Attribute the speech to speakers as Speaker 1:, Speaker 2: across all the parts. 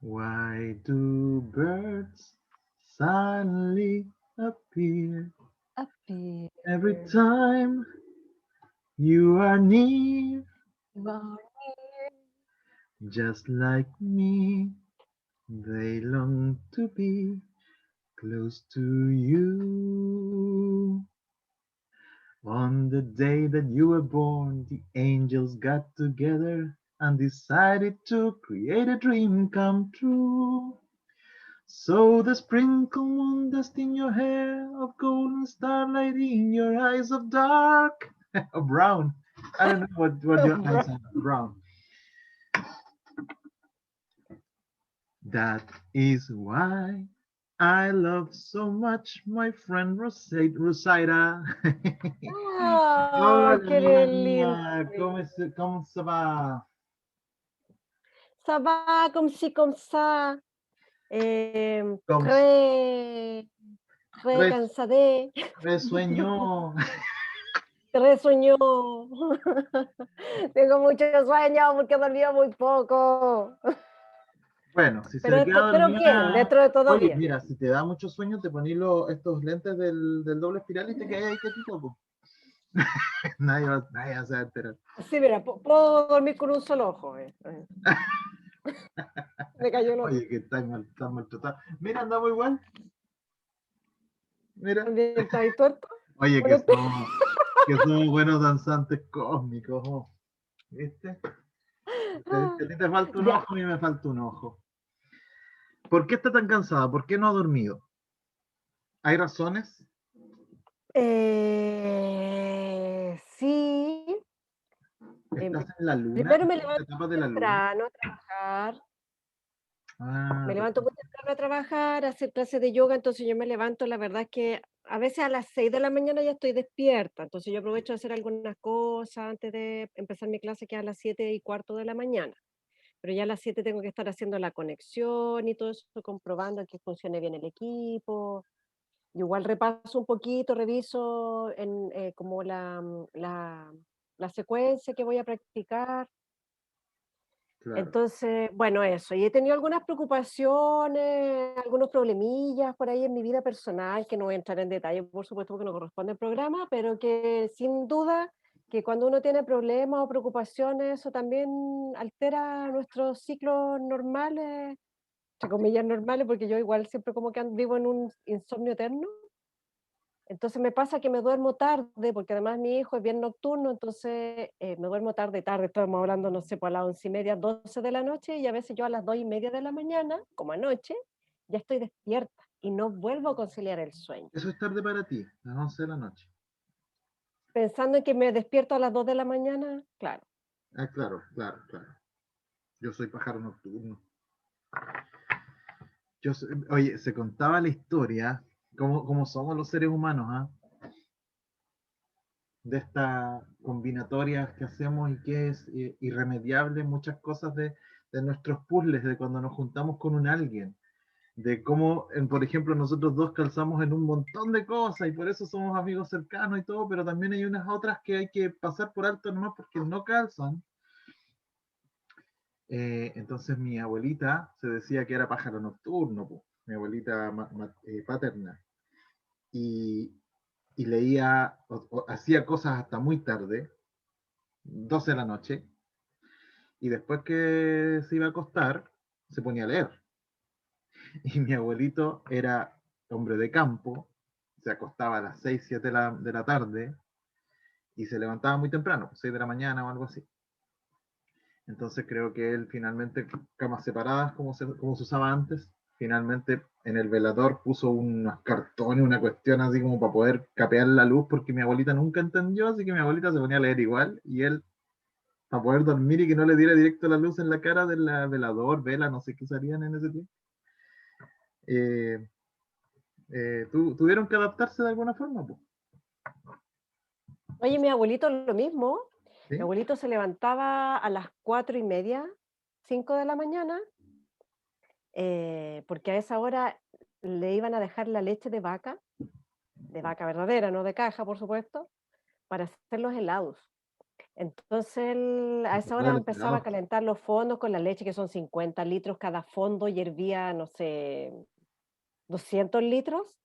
Speaker 1: Why do birds suddenly appear every
Speaker 2: Appear.
Speaker 1: time you are near?
Speaker 2: You are here.
Speaker 1: Just like me, they long to be close to you. On the day that you were born, the angels got together and decided to create a dream come true. So the sprinkle moon dust in your hair of golden starlight in your eyes of dark brown. I don't know what your eyes
Speaker 2: Bro.
Speaker 1: are brown. That is why I love so much my friend Rosida.
Speaker 2: Ah,
Speaker 1: Hola
Speaker 2: qué
Speaker 1: amiga
Speaker 2: lindo.
Speaker 1: mía, cómo se va?
Speaker 2: Ça va, comme ci, comme ça.
Speaker 1: ¿Cómo se-
Speaker 2: Re, re
Speaker 1: res-
Speaker 2: cansadé,
Speaker 1: resueño?
Speaker 2: re sueño. Tengo mucho sueño porque dormí muy poco.
Speaker 1: Bueno, si se queda
Speaker 2: Pero bien,
Speaker 1: dormida,
Speaker 2: dentro de todo
Speaker 1: oye,
Speaker 2: bien.
Speaker 1: mira, si te da mucho sueño, te ponís estos lentes del doble espiral y te quedas ahí quietito, po. Nadie se va a enterar.
Speaker 2: Sí, mira, puedo dormir con un solo ojo. Me cayó el otro.
Speaker 1: Oye, que está maltratado. Mira, andamos igual. Mira.
Speaker 2: También está ahí tuerto.
Speaker 1: Oye,
Speaker 2: Bueno,
Speaker 1: que somos buenos danzantes cósmicos, oh. ¿Viste? A ti te falta un
Speaker 2: ya.
Speaker 1: ojo, a mí me falta un ojo. ¿Por qué está tan cansada? ¿Por qué no ha dormido? ¿Hay razones?
Speaker 2: Sí.
Speaker 1: ¿Estás en la luna?
Speaker 2: Primero me
Speaker 1: ¿Estás en la
Speaker 2: levanto
Speaker 1: etapa
Speaker 2: muy
Speaker 1: de la luna?
Speaker 2: temprano a trabajar.
Speaker 1: Ah,
Speaker 2: Me levanto muy
Speaker 1: perfecto.
Speaker 2: temprano a trabajar, a hacer clases de yoga, entonces yo me levanto, la verdad es que a veces a las 6 de la mañana ya estoy despierta, entonces yo aprovecho de hacer algunas cosas antes de empezar mi clase que es a las 7:15 de la mañana, pero ya a las 7 tengo que estar haciendo la conexión y todo eso, comprobando que funcione bien el equipo. Igual repaso un poquito, reviso como la secuencia que voy a practicar.
Speaker 1: Claro.
Speaker 2: Entonces, bueno, eso. Y he tenido algunas preocupaciones, algunos problemillas por ahí en mi vida personal, que no voy a entrar en detalle, por supuesto, porque no corresponde al programa, pero que sin duda que cuando uno tiene problemas o preocupaciones, eso también altera nuestros ciclos normales, entre comillas normales, porque yo igual siempre como que vivo en un insomnio eterno. Entonces me pasa que me duermo tarde, porque además mi hijo es bien nocturno, entonces me duermo tarde, estamos hablando, no sé, por las 11:30, 12 de la noche, y a veces yo a las 2:30 de la mañana, como anoche, ya estoy despierta y no vuelvo a conciliar el sueño.
Speaker 1: Eso es tarde para ti, las 11 de la noche.
Speaker 2: Pensando en que me despierto a las 2 de la mañana, claro.
Speaker 1: Ah, claro, claro, claro. Yo soy pájaro nocturno. Oye, se contaba la historia, cómo somos los seres humanos, ¿ah? De estas combinatorias que hacemos y que es irremediable muchas cosas de nuestros puzzles, de cuando nos juntamos con un alguien, de cómo, por ejemplo, nosotros dos calzamos en un montón de cosas y por eso somos amigos cercanos y todo, pero también hay unas otras que hay que pasar por alto nomás porque no calzan. Entonces mi abuelita se decía que era pájaro nocturno, po, mi abuelita paterna, y, y leía, hacía cosas hasta muy tarde, 12 de la noche, y después que se iba a acostar, se ponía a leer. Y mi abuelito era hombre de campo, se acostaba a las 6 7 de la tarde y se levantaba muy temprano, 6 de la mañana o algo así. Entonces creo que él finalmente, camas separadas como se usaba antes, finalmente en el velador puso unos cartones, una cuestión así como para poder capear la luz, porque mi abuelita nunca entendió, así que mi abuelita se ponía a leer igual y él, para poder dormir y que no le diera directo la luz en la cara del velador, vela, no sé qué usarían en ese tiempo, eh, tuvieron que adaptarse de alguna forma, pues.
Speaker 2: Oye, mi abuelito lo mismo. Mi
Speaker 1: ¿Sí?
Speaker 2: abuelito se levantaba a las 4:30, 5 de la mañana, porque a esa hora le iban a dejar la leche de vaca verdadera, no de caja, por supuesto, para hacer los helados. Entonces a esa
Speaker 1: Papá de
Speaker 2: hora
Speaker 1: los
Speaker 2: empezaba a
Speaker 1: helados.
Speaker 2: calentar los fondos con la leche, que son 50 litros cada fondo, y hervía, no sé, 200 litros.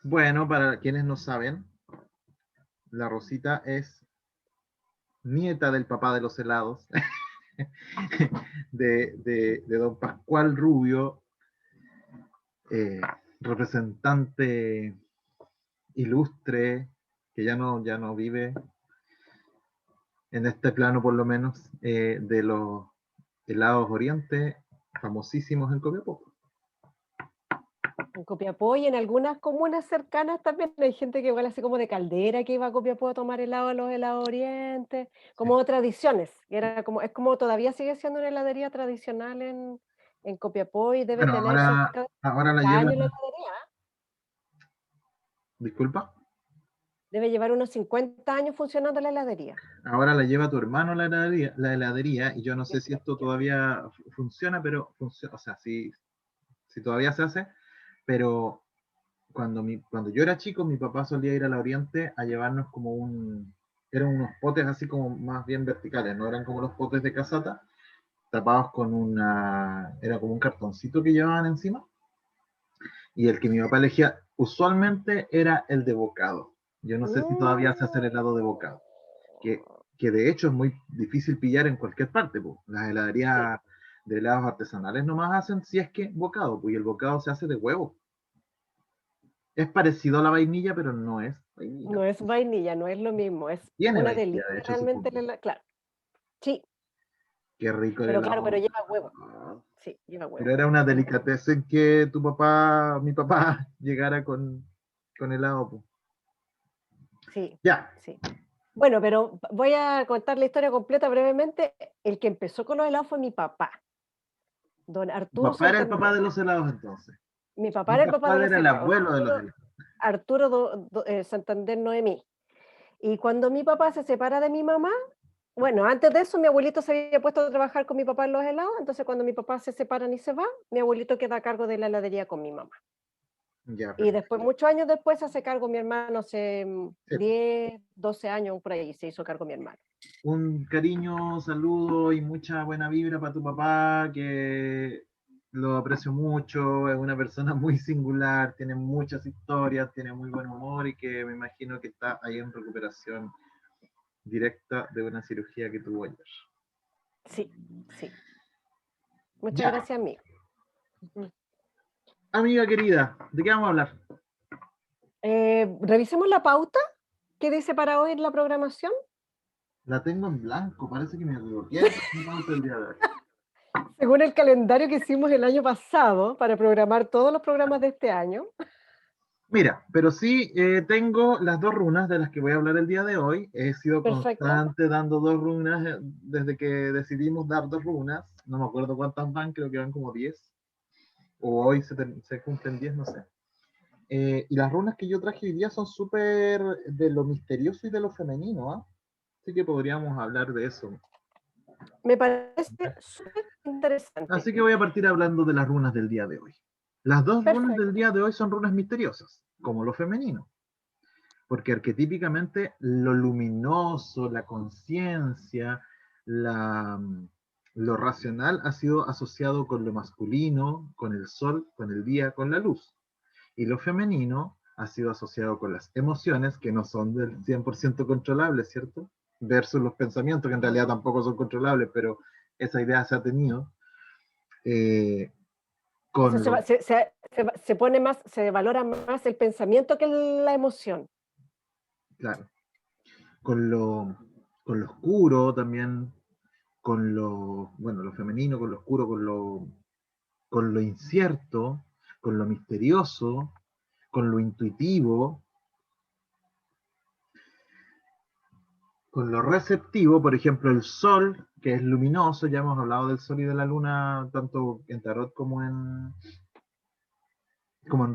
Speaker 1: Bueno, para quienes no saben, la Rosita es nieta del papá de los helados, de don Pascual Rubio, eh, representante ilustre, que ya no vive en este plano por lo menos, de los helados Oriente, famosísimos en Copiapó.
Speaker 2: En Copiapó y en algunas comunas cercanas también hay gente que igual así como de Caldera que iba a Copiapó a tomar helado a los helados Oriente,
Speaker 1: Sí.
Speaker 2: como tradiciones, que era como, es como todavía sigue siendo una heladería tradicional en Copiapó y debe
Speaker 1: Bueno,
Speaker 2: tener cerca de
Speaker 1: ahora la
Speaker 2: 50
Speaker 1: lleva,
Speaker 2: años la heladería.
Speaker 1: disculpa,
Speaker 2: Debe llevar unos 50 años funcionando la heladería.
Speaker 1: ahora la lleva tu hermano la heladería, y yo no
Speaker 2: Qué
Speaker 1: sé si esto
Speaker 2: brillo.
Speaker 1: todavía funciona, pero funciona, o sea, si todavía se hace, pero cuando yo era chico, mi papá solía ir a la Oriente a llevarnos eran unos potes así como más bien verticales, no eran como los potes de casata, tapados era como un cartoncito que llevaban encima, y el que mi papá elegía usualmente era el de bocado. Yo no sé si todavía se hace el
Speaker 2: Mm.
Speaker 1: helado de bocado, que, que de hecho es muy difícil pillar en cualquier parte, pues. Las
Speaker 2: Sí,
Speaker 1: heladerías de helados artesanales nomás hacen si es que bocado, pues, y el bocado se hace de huevo. Es parecido a la vainilla, pero no es vainilla.
Speaker 2: no es vainilla, no es lo mismo, es
Speaker 1: Tiene
Speaker 2: una
Speaker 1: vainilla, de
Speaker 2: delicia
Speaker 1: hecho,
Speaker 2: realmente
Speaker 1: supongo.
Speaker 2: claro. Sí,
Speaker 1: Qué rico el
Speaker 2: pero claro, pero
Speaker 1: helado.
Speaker 2: lleva huevo. Sí, lleva
Speaker 1: Pero
Speaker 2: huevo.
Speaker 1: era una
Speaker 2: Es muy
Speaker 1: delicatez que mi papá, llegara con helado, pues.
Speaker 2: sí,
Speaker 1: Ya,
Speaker 2: sí. Bueno, pero voy a contar la historia completa brevemente. El que empezó con los helados fue mi papá, don
Speaker 1: tu
Speaker 2: Arturo
Speaker 1: papá era el papá
Speaker 2: Santander.
Speaker 1: de los helados entonces.
Speaker 2: Mi papá
Speaker 1: Mi
Speaker 2: era el papá de
Speaker 1: papá
Speaker 2: los
Speaker 1: era el
Speaker 2: helados,
Speaker 1: abuelo de los helados.
Speaker 2: Arturo Santander Noemí. Y cuando mi papá se separa de mi mamá, bueno, antes de eso mi abuelito se había puesto a trabajar con mi papá en los helados, entonces cuando mi papá se separan y se va, mi abuelito queda a cargo de la heladería con mi mamá.
Speaker 1: Ya,
Speaker 2: Y después,
Speaker 1: perfecto.
Speaker 2: muchos años después, se hace cargo mi hermano, hace
Speaker 1: Sí, pues.
Speaker 2: 10, 12 años por ahí, se hizo cargo mi hermano.
Speaker 1: Un cariño, saludo y mucha buena vibra para tu papá, que lo aprecio mucho, es una persona muy singular, tiene muchas historias, tiene muy buen humor, y que me imagino que está ahí en recuperación directa de una cirugía que tuvo ayer.
Speaker 2: Sí, sí. Muchas
Speaker 1: Ya,
Speaker 2: gracias, amigo. Ujú.
Speaker 1: amiga querida, ¿de qué vamos a hablar?
Speaker 2: Revisemos la pauta. ¿Qué dice para hoy la programación?
Speaker 1: La tengo en blanco, parece que me equivoqué el día de hoy.
Speaker 2: Según el calendario que hicimos el año pasado para programar todos los programas de este año.
Speaker 1: Mira, pero sí, tengo las dos runas de las que voy a hablar el día de hoy. He sido
Speaker 2: Perfecto.
Speaker 1: constante dando dos runas, desde que decidimos dar dos runas. No me acuerdo cuántas van, creo que van como 10. O hoy se cumplen 10, no sé. Y las runas que yo traje hoy día son súper de lo misterioso y de lo femenino, ¿ah? Así que podríamos hablar de eso.
Speaker 2: Me parece súper interesante.
Speaker 1: Así que voy a partir hablando de las runas del día de hoy. Las dos runas del
Speaker 2: Perfecto.
Speaker 1: día de hoy son runas misteriosas, como lo femenino, porque arquetípicamente lo luminoso, la conciencia, la, lo racional ha sido asociado con lo masculino, con el sol, con el día, con la luz. Y lo femenino ha sido asociado con las emociones, que no son del 100% controlables, ¿cierto? Versus los pensamientos, que en realidad tampoco son controlables, pero esa idea se ha tenido. Eh,
Speaker 2: O sea,
Speaker 1: con lo,
Speaker 2: se pone más, se valora más el pensamiento que la emoción.
Speaker 1: claro, con con lo oscuro también, bueno, lo femenino, con lo oscuro, con lo incierto, con lo misterioso, con lo intuitivo, con lo receptivo. Por ejemplo, el sol, que es luminoso. Ya hemos hablado del sol y de la luna, tanto en tarot como en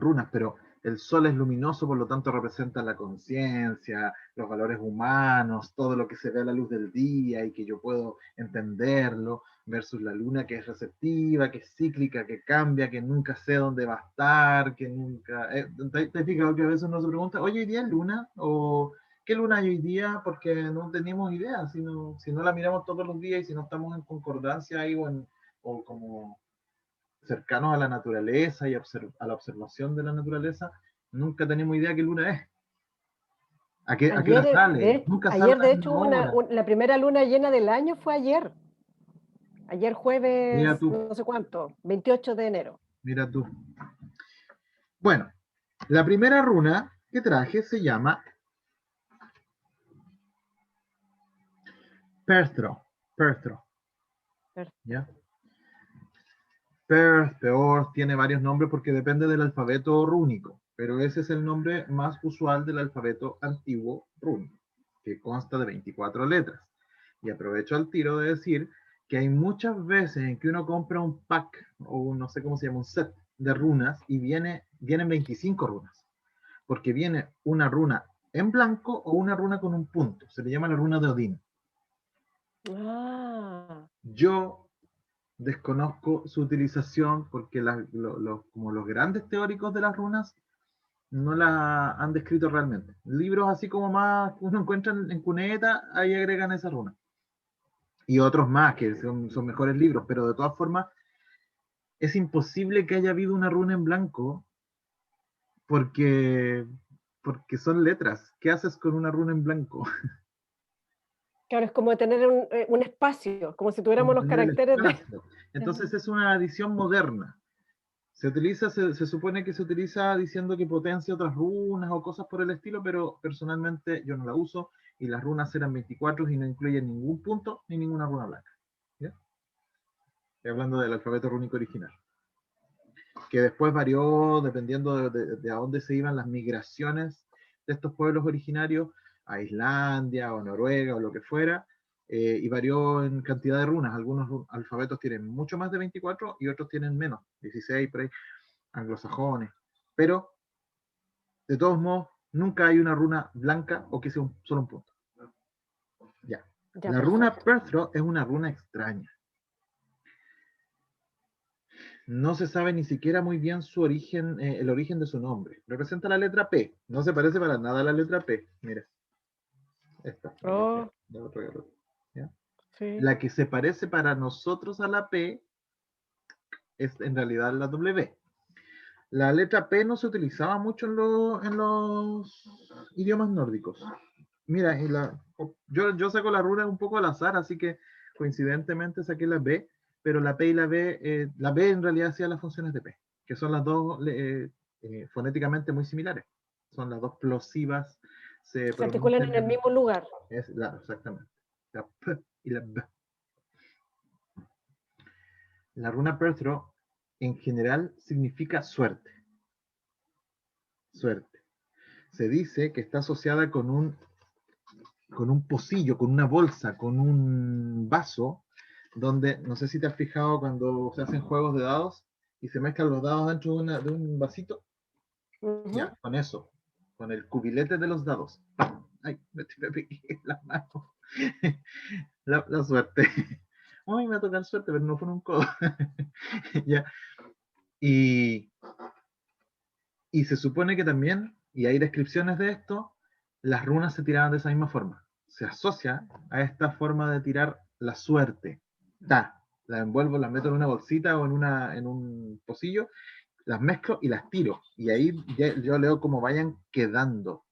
Speaker 1: runas, pero el sol es luminoso, por lo tanto representa la conciencia, los valores humanos, todo lo que se ve a la luz del día y que yo puedo entenderlo, versus la luna, que es receptiva, que es cíclica, que cambia, que nunca sé dónde va a estar, que nunca... ¿Te has fijado que a veces uno se pregunta, oye, ¿hoy día es luna? ¿O ¿qué luna hay hoy día? Porque no tenemos idea, si no la miramos todos los días y si no estamos en concordancia ahí o como cercanos a la naturaleza y a la observación de la naturaleza, nunca tenemos idea qué luna es. ¿A qué hora sale? Nunca sale a
Speaker 2: Ayer,
Speaker 1: la
Speaker 2: de
Speaker 1: misma
Speaker 2: hecho,
Speaker 1: hora.
Speaker 2: la primera luna llena del año fue ayer. Ayer
Speaker 1: Mira
Speaker 2: jueves,
Speaker 1: tú,
Speaker 2: no sé cuánto, 28 de enero.
Speaker 1: mira tú. Bueno, la primera runa que traje se llama Perthro. Perthro, ¿ya? Peor, tiene varios nombres porque depende del alfabeto rúnico, pero ese es el nombre más usual del alfabeto antiguo rúnico, que consta de 24 letras. Y aprovecho al tiro de decir que hay muchas veces en que uno compra un pack, o no sé cómo se llama, un set de runas, y vienen 25 runas, porque viene una runa en blanco o una runa con un punto. Se le llama la runa de Odín.
Speaker 2: Ah.
Speaker 1: Yo desconozco su utilización porque como los grandes teóricos de las runas no las han descrito realmente. Libros así como más que uno encuentra en cuneta, ahí agregan esa runa. Y otros más que son mejores libros, pero de todas formas es imposible que haya habido una runa en blanco porque, porque son letras. ¿Qué haces con una runa en blanco?
Speaker 2: Claro, es como tener un espacio, como si tuviéramos
Speaker 1: Como
Speaker 2: los
Speaker 1: tener el
Speaker 2: caracteres de...
Speaker 1: espacio. Entonces es una adición moderna. Se supone que se utiliza diciendo que potencia otras runas o cosas por el estilo, pero personalmente yo no la uso y las runas eran 24 y no incluyen ningún punto ni ninguna runa blanca. ¿Ya? Estoy hablando del alfabeto rúnico original, que después varió dependiendo de a dónde se iban las migraciones de estos pueblos originarios, a Islandia o Noruega o lo que fuera, y varió en cantidad de runas. Algunos alfabetos tienen mucho más de 24 y otros tienen menos, 16 por ahí, anglosajones. Pero, de todos modos, nunca hay una runa blanca o que sea solo un punto. Ya.
Speaker 2: Ya,
Speaker 1: La runa
Speaker 2: perfecto.
Speaker 1: Perthro es una runa extraña. No se sabe ni siquiera muy bien su origen, el origen de su nombre. Representa la letra P. No se parece para nada a la letra P. Mira, esta.
Speaker 2: Oh,
Speaker 1: ¿Ya?
Speaker 2: sí.
Speaker 1: La que se parece para nosotros a la P es en realidad la W. La letra P no se utilizaba mucho en los idiomas nórdicos. Mira, yo saco la runa un poco al azar, así que coincidentemente saqué la B, pero la P y la B en realidad hacía las funciones de P, que son las dos fonéticamente muy similares. Son las dos plosivas, se
Speaker 2: Se articulan
Speaker 1: pronuncian
Speaker 2: en el mismo lugar.
Speaker 1: exactamente. La P y la B. La runa Perthro en general significa suerte. Suerte. Se dice que está asociada con un pocillo, con una bolsa, con un vaso, donde, no sé si te has fijado cuando se hacen juegos de dados y se mezclan los dados dentro de un vasito.
Speaker 2: Ujú.
Speaker 1: Ya, con eso, con el cubilete de los dados. ¡Pam! Ay, me pegué la mano. La suerte. Ay, me va a tocar suerte, pero no fue un codo. Ya. Y, y se supone que también, y hay descripciones de esto, las runas se tiraban de esa misma forma. Se asocia a esta forma de tirar la suerte. La envuelvo, las meto en una bolsita o en un pocillo, las mezclo y las tiro. Y ahí yo leo cómo vayan quedando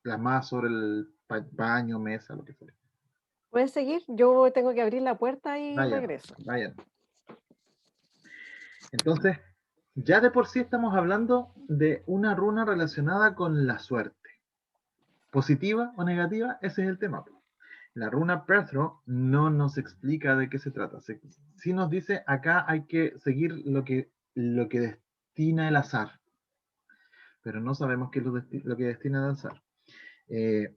Speaker 1: las más sobre el baño, mesa, lo que fuera.
Speaker 2: ¿Puedes seguir? Yo tengo que abrir la puerta y
Speaker 1: Vayan,
Speaker 2: regreso.
Speaker 1: vayan. Entonces, ya de por sí estamos hablando de una runa relacionada con la suerte. ¿Positiva o negativa? Ese es el tema. La runa Perthro no nos explica de qué se trata. Sí nos dice acá hay que seguir lo que destina el azar, pero no sabemos qué es lo que destina el azar. Eh,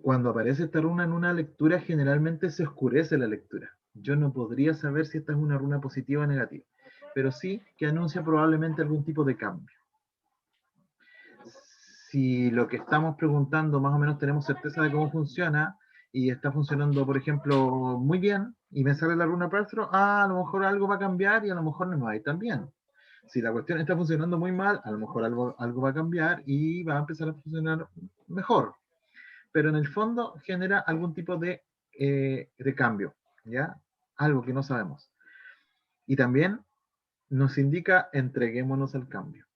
Speaker 1: Cuando aparece esta runa en una lectura, generalmente se oscurece la lectura. Yo no podría saber si esta es una runa positiva o negativa, pero sí que anuncia probablemente algún tipo de cambio. Si lo que estamos preguntando más o menos tenemos certeza de cómo funciona y está funcionando, por ejemplo, muy bien y me sale la runa Perthro, a lo mejor algo va a cambiar y a lo mejor no me va a ir tan bien. Si la cuestión está funcionando muy mal, a lo mejor algo va a cambiar y va a empezar a funcionar mejor. Pero en el fondo genera algún tipo de cambio, ¿ya? Algo que no sabemos. Y también nos indica entreguémonos al cambio.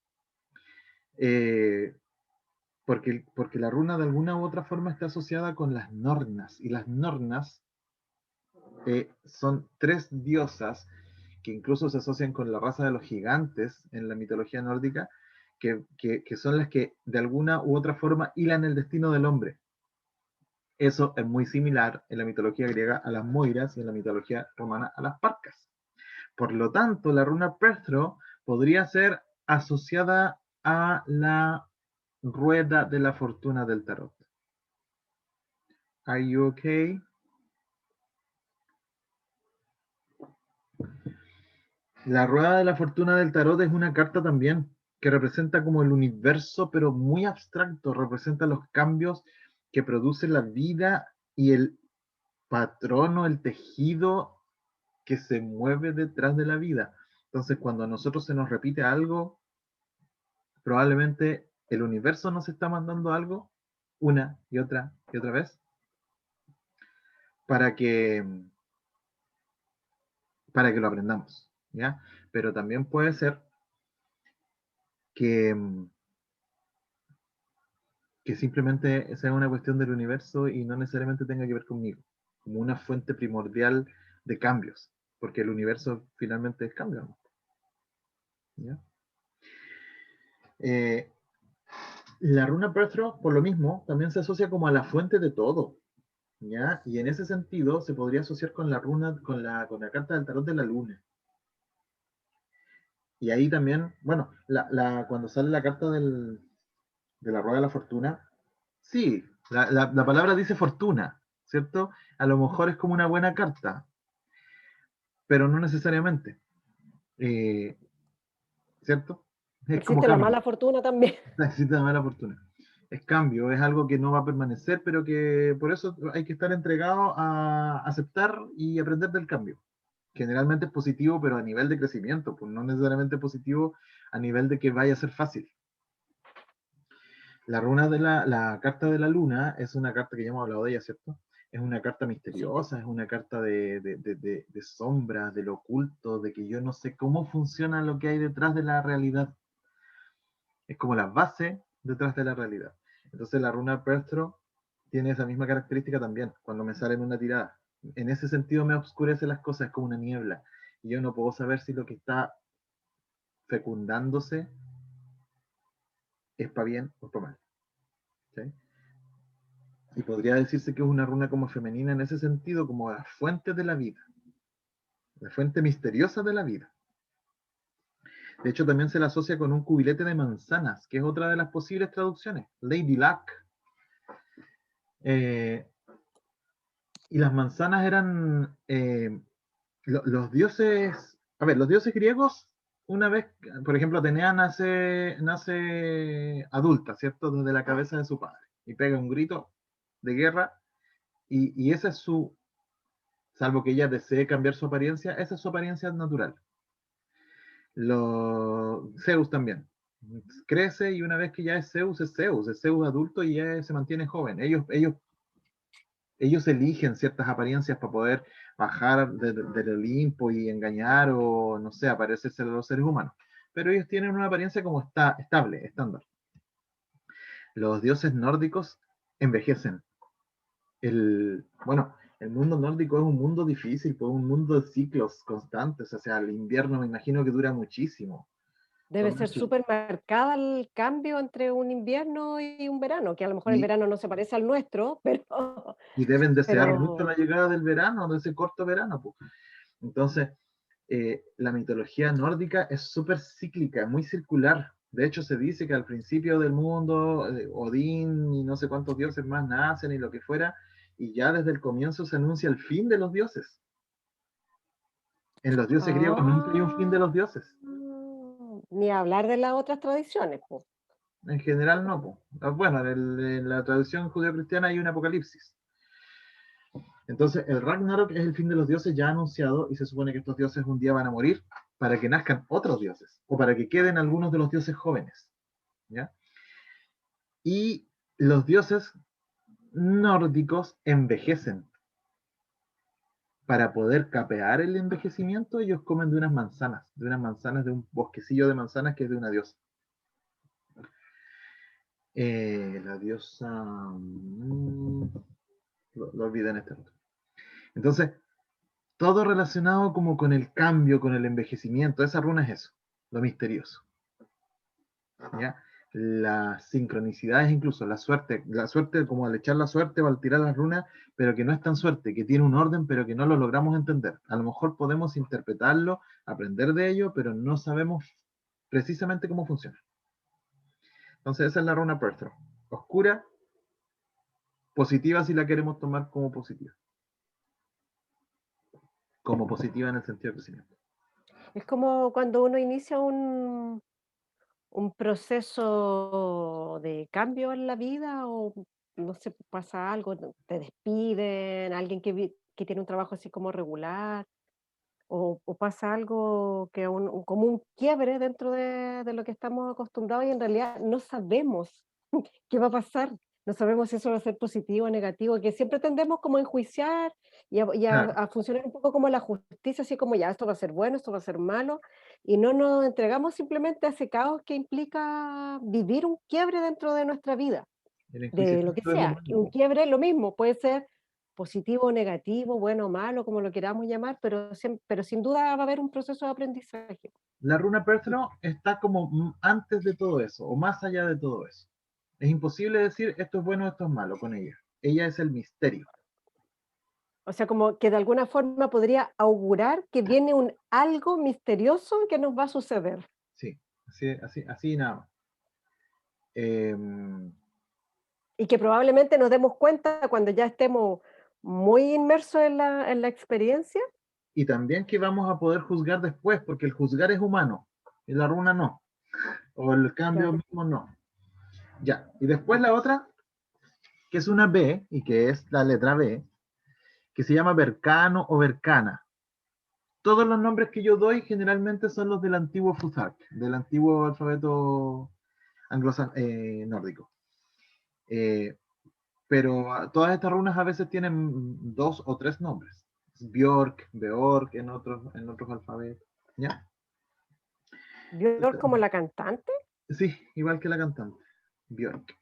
Speaker 1: Porque la runa de alguna u otra forma está asociada con las Nornas, y las Nornas son 3 diosas que incluso se asocian con la raza de los gigantes en la mitología nórdica, que son las que de alguna u otra forma hilan el destino del hombre. Eso es muy similar en la mitología griega a las moiras y en la mitología romana a las parcas. Por lo tanto, la runa Perthro podría ser asociada a la rueda de la fortuna del tarot. Are you okay? La rueda de la fortuna del tarot es una carta también que representa como el universo, pero muy abstracto, representa los cambios que produce la vida y el patrón o el tejido que se mueve detrás de la vida. Entonces, cuando a nosotros se nos repite algo, probablemente el universo nos está mandando algo una y otra vez para que, para que lo aprendamos, ¿ya? Pero también puede ser que, que simplemente sea una cuestión del universo y no necesariamente tenga que ver conmigo, como una fuente primordial de cambios, porque el universo finalmente es cambio, ¿no? ¿Ya? Eh, la runa Perthro, por lo mismo, también se asocia como a la fuente de todo, ¿ya? Y en ese sentido se podría asociar con la runa, con la carta del tarot de la luna. Y ahí también, bueno, cuando sale la carta de la rueda de la fortuna, sí, la palabra dice fortuna, ¿cierto? A lo mejor es como una buena carta, pero no necesariamente, eh, ¿cierto? Es como
Speaker 2: Existe la
Speaker 1: cambio,
Speaker 2: mala fortuna también.
Speaker 1: existe la mala fortuna. Es cambio, es algo que no va a permanecer, pero que por eso hay que estar entregado a aceptar y aprender del cambio. Generalmente es positivo, pero a nivel de crecimiento, pues no necesariamente positivo a nivel de que vaya a ser fácil. La runa de la carta de la luna es una carta que ya hemos hablado de ella, ¿cierto? Es una carta
Speaker 2: Sí.
Speaker 1: misteriosa, es una carta de sombras, de lo oculto, de que yo no sé cómo funciona lo que hay detrás de la realidad. Es como la base detrás de la realidad. Entonces la runa Perthro tiene esa misma característica también, cuando me sale en una tirada. En ese sentido me oscurece las cosas, es como una niebla. Y yo no puedo saber si lo que está fecundándose es para bien o para mal. ¿Sí? Y podría decirse que es una runa como femenina en ese sentido, como la fuente de la vida, la fuente misteriosa de la vida. De hecho, también se la asocia con un cubilete de manzanas, que es otra de las posibles traducciones, Lady Luck. Eh, y las manzanas eran los dioses, a ver, los dioses griegos, una vez, por ejemplo, Atenea nace adulta, ¿cierto? Desde la cabeza de su padre, y pega un grito de guerra, y esa es su, salvo que ella desee cambiar su apariencia, esa es su apariencia natural. Zeus también. Crece y una vez que ya es Zeus adulto y ya se mantiene joven. Ellos eligen ciertas apariencias para poder bajar del Olimpo y engañar o, no sé, aparecerse a los seres humanos. Pero ellos tienen una apariencia como estable, estándar. Los dioses nórdicos envejecen. Bueno, el mundo nórdico es un mundo difícil, pues un mundo de ciclos constantes. O sea, el invierno me imagino que dura muchísimo.
Speaker 2: Debe ser súper marcada el cambio entre un invierno y un verano, que a lo mejor el
Speaker 1: Y,
Speaker 2: verano no se parece al nuestro,
Speaker 1: y deben desear mucho la
Speaker 2: pero
Speaker 1: llegada del verano, de ese corto verano. Pues. Entonces, la mitología nórdica es súper cíclica, muy circular. De hecho, se dice que al principio del mundo, Odín y no sé cuántos dioses más nacen y lo que fuera, y ya desde el comienzo se anuncia el fin de los dioses. En los dioses griegos nunca hay un fin de
Speaker 2: ah,
Speaker 1: los dioses.
Speaker 2: ni hablar de las otras tradiciones, po.
Speaker 1: En general no. Po. Bueno, en la tradición judeo-cristiana hay un apocalipsis. Entonces, el Ragnarok es el fin de los dioses ya anunciado y se supone que estos dioses un día van a morir para que nazcan otros dioses, o para que queden algunos de los dioses jóvenes, ¿ya? Y los dioses nórdicos envejecen. Para poder capear el envejecimiento, ellos comen de unas manzanas de un bosquecillo de manzanas que es de una diosa. La diosa... lo olvidé en este momento. Entonces, todo relacionado como con el cambio, con el envejecimiento, esa runa es eso, lo misterioso. ¿Ya? Las sincronicidades, incluso la suerte como al echar la suerte o al tirar las runas, pero que no es tan suerte, que tiene un orden, pero que no lo logramos entender. A lo mejor podemos interpretarlo, aprender de ello, pero no sabemos precisamente cómo funciona. Entonces, esa es la runa Perthro. Oscura, positiva si la queremos tomar como positiva. Como positiva en el sentido de crecimiento.
Speaker 2: Es como cuando uno inicia un proceso de cambio en la vida o no sé, pasa algo, te despiden, alguien que tiene un trabajo así como regular, o pasa algo que como un quiebre dentro de lo que estamos acostumbrados y en realidad no sabemos qué va a pasar. No sabemos si eso va a ser positivo o negativo, que siempre tendemos como a enjuiciar
Speaker 1: Claro,
Speaker 2: a funcionar un poco como la justicia, así como ya esto va a ser bueno, esto va a ser malo, y no nos entregamos simplemente a ese caos que implica vivir un quiebre dentro de nuestra vida,
Speaker 1: el
Speaker 2: de lo que
Speaker 1: enjuiciamiento es lo
Speaker 2: sea. Y un
Speaker 1: malo.
Speaker 2: quiebre lo mismo, puede ser positivo o negativo, bueno o malo, como lo queramos llamar, pero sin duda va a haber un proceso de aprendizaje.
Speaker 1: La runa
Speaker 2: Y
Speaker 1: Perthro está como antes de todo eso, o más allá de todo eso. Es imposible decir esto es bueno, esto es malo con ella. Ella es el misterio.
Speaker 2: O sea, como que de alguna forma podría augurar que viene un algo misterioso que nos va a suceder.
Speaker 1: Sí, así nada más. Em,
Speaker 2: Y que probablemente nos demos cuenta cuando ya estemos muy inmersos en la experiencia.
Speaker 1: y también que vamos a poder juzgar después, porque el juzgar es humano, y la runa no, o el cambio
Speaker 2: Claro.
Speaker 1: mismo no. Ya, y después la otra, que es una B, y que es la letra B, que se llama Bercano o Bercana. Todos los nombres que yo doy generalmente son los del antiguo Futhark, del antiguo alfabeto nórdico. Eh, pero todas estas runas a veces tienen dos o tres nombres. Bjork, Beork en otros alfabetos. ¿Ya?
Speaker 2: Björk como la cantante.
Speaker 1: Sí, igual que la cantante, Bjork.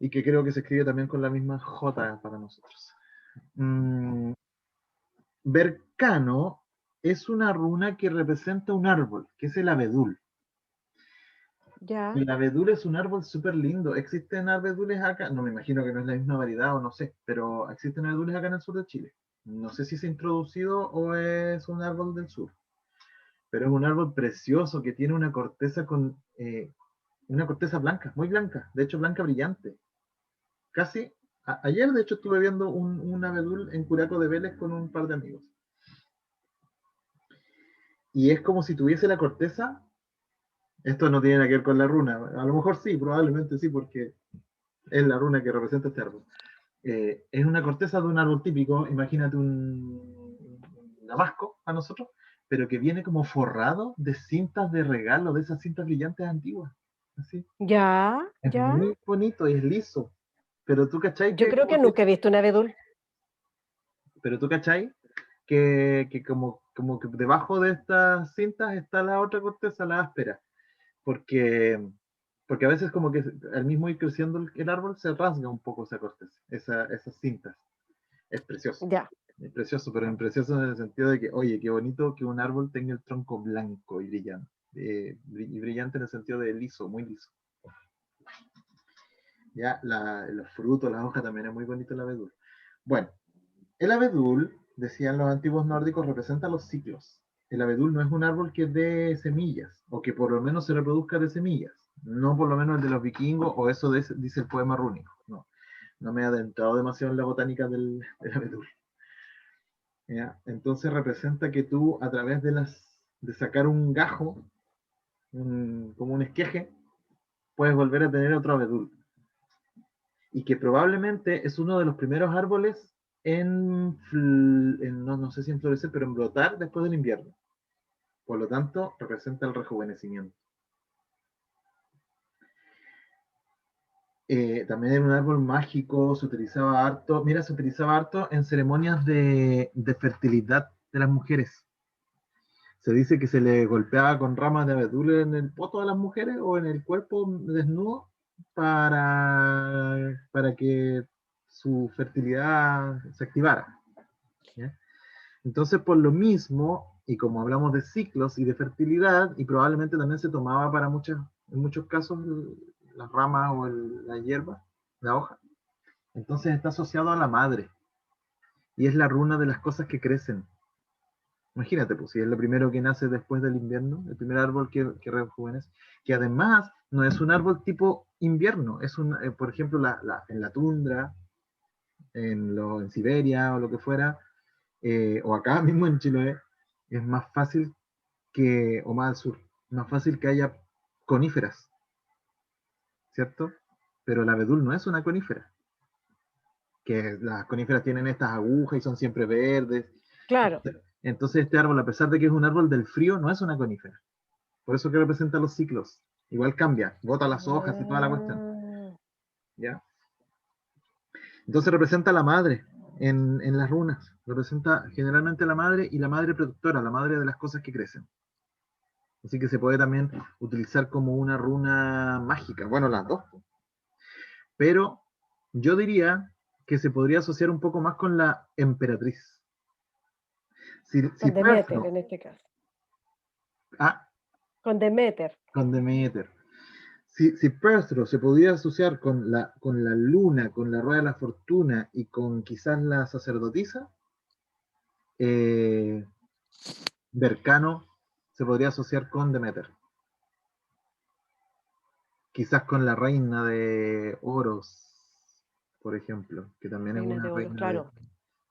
Speaker 1: Y que creo que se escribe también con la misma J para nosotros. Mm, Bercano es una runa que representa un árbol, que es el abedul.
Speaker 2: Ya,
Speaker 1: El abedul es un árbol súper lindo. Existen abedules acá, no me imagino que no es la misma variedad o no sé, pero existen abedules acá en el sur de Chile. No sé si se ha introducido o es un árbol del sur, pero es un árbol precioso que tiene una corteza una corteza blanca, muy blanca, de hecho blanca brillante. Casi, ayer de hecho estuve viendo un abedul en Curaco de Vélez con un par de amigos. Y es como si tuviese la corteza, esto no tiene nada que ver con la runa, a lo mejor sí, probablemente sí, porque es la runa que representa este árbol. Es una corteza de un árbol típico, imagínate un damasco a nosotros, pero que viene como forrado de cintas de regalo, de esas cintas brillantes antiguas. Así.
Speaker 2: ya,
Speaker 1: Es
Speaker 2: ya.
Speaker 1: muy bonito y es liso. Pero tú cachai
Speaker 2: Yo
Speaker 1: que,
Speaker 2: creo que nunca he visto un abedul.
Speaker 1: pero tú cachai que como que debajo de estas cintas está la otra corteza, la áspera. Porque, porque a veces como que al mismo ir creciendo el árbol se rasga un poco esa corteza, esas cintas. Es precioso.
Speaker 2: Ya.
Speaker 1: Es precioso, pero es precioso en el sentido de que, oye, qué bonito que un árbol tenga el tronco blanco y brillante. Y brillante en el sentido de liso, muy liso. Ya, los frutos, las hojas también es muy bonito el abedul. Bueno, el abedul, decían los antiguos nórdicos, representa los ciclos. El abedul no es un árbol que dé semillas, o que por lo menos se reproduzca de semillas. No por lo menos el de los vikingos, o eso dice el poema rúnico. No, no me he adentrado demasiado en la botánica del abedul. ¿Ya? Entonces representa que tú a través de sacar un gajo, como un esqueje, puedes volver a tener otro abedul. Y que probablemente es uno de los primeros árboles no sé si en florecer, pero en brotar después del invierno. Por lo tanto, representa el rejuvenecimiento. También era un árbol mágico, se utilizaba harto, mira, se utilizaba harto en ceremonias de fertilidad de las mujeres. Se dice que se le golpeaba con ramas de abedul en el poto a las mujeres o en el cuerpo desnudo para que su fertilidad se activara. ¿Ya? Entonces, por lo mismo, y como hablamos de ciclos y de fertilidad, y probablemente también se tomaba para en muchos casos las ramas o la hierba, la hoja, entonces está asociado a la madre, y es la runa de las cosas que crecen. Imagínate, pues, si es lo primero que nace después del invierno, el primer árbol que rejuvenece, que además no es un árbol tipo invierno, es por ejemplo, en la tundra, en Siberia o lo que fuera, o acá mismo en Chile, es más fácil o más al sur, más fácil que haya coníferas, ¿cierto? Pero el abedul no es una conífera, que las coníferas tienen estas agujas y son siempre verdes.
Speaker 2: Claro.
Speaker 1: Entonces este árbol, a pesar de que es un árbol del frío, no es una conífera. Por eso que representa los ciclos. Igual cambia, bota las hojas y toda la cuestión.
Speaker 2: Ah,
Speaker 1: ¿Ya? Entonces representa a la madre en las runas. Representa generalmente a la madre y la madre protectora, la madre de las cosas que crecen. Así que se puede también utilizar como una runa mágica. Bueno, las dos. Pero yo diría que se podría asociar un poco más con la emperatriz. Si
Speaker 2: con Demeter
Speaker 1: Perfno,
Speaker 2: en este caso.
Speaker 1: ah,
Speaker 2: Con Demeter.
Speaker 1: con Demeter. Si Perthro se podía asociar con la luna, con la rueda de la fortuna y con quizás la sacerdotisa, eh, Bercano se podría asociar con Demeter. Quizás con la reina de Oros, por ejemplo, que también es
Speaker 2: Reinas
Speaker 1: una
Speaker 2: de Oro,
Speaker 1: reina
Speaker 2: claro.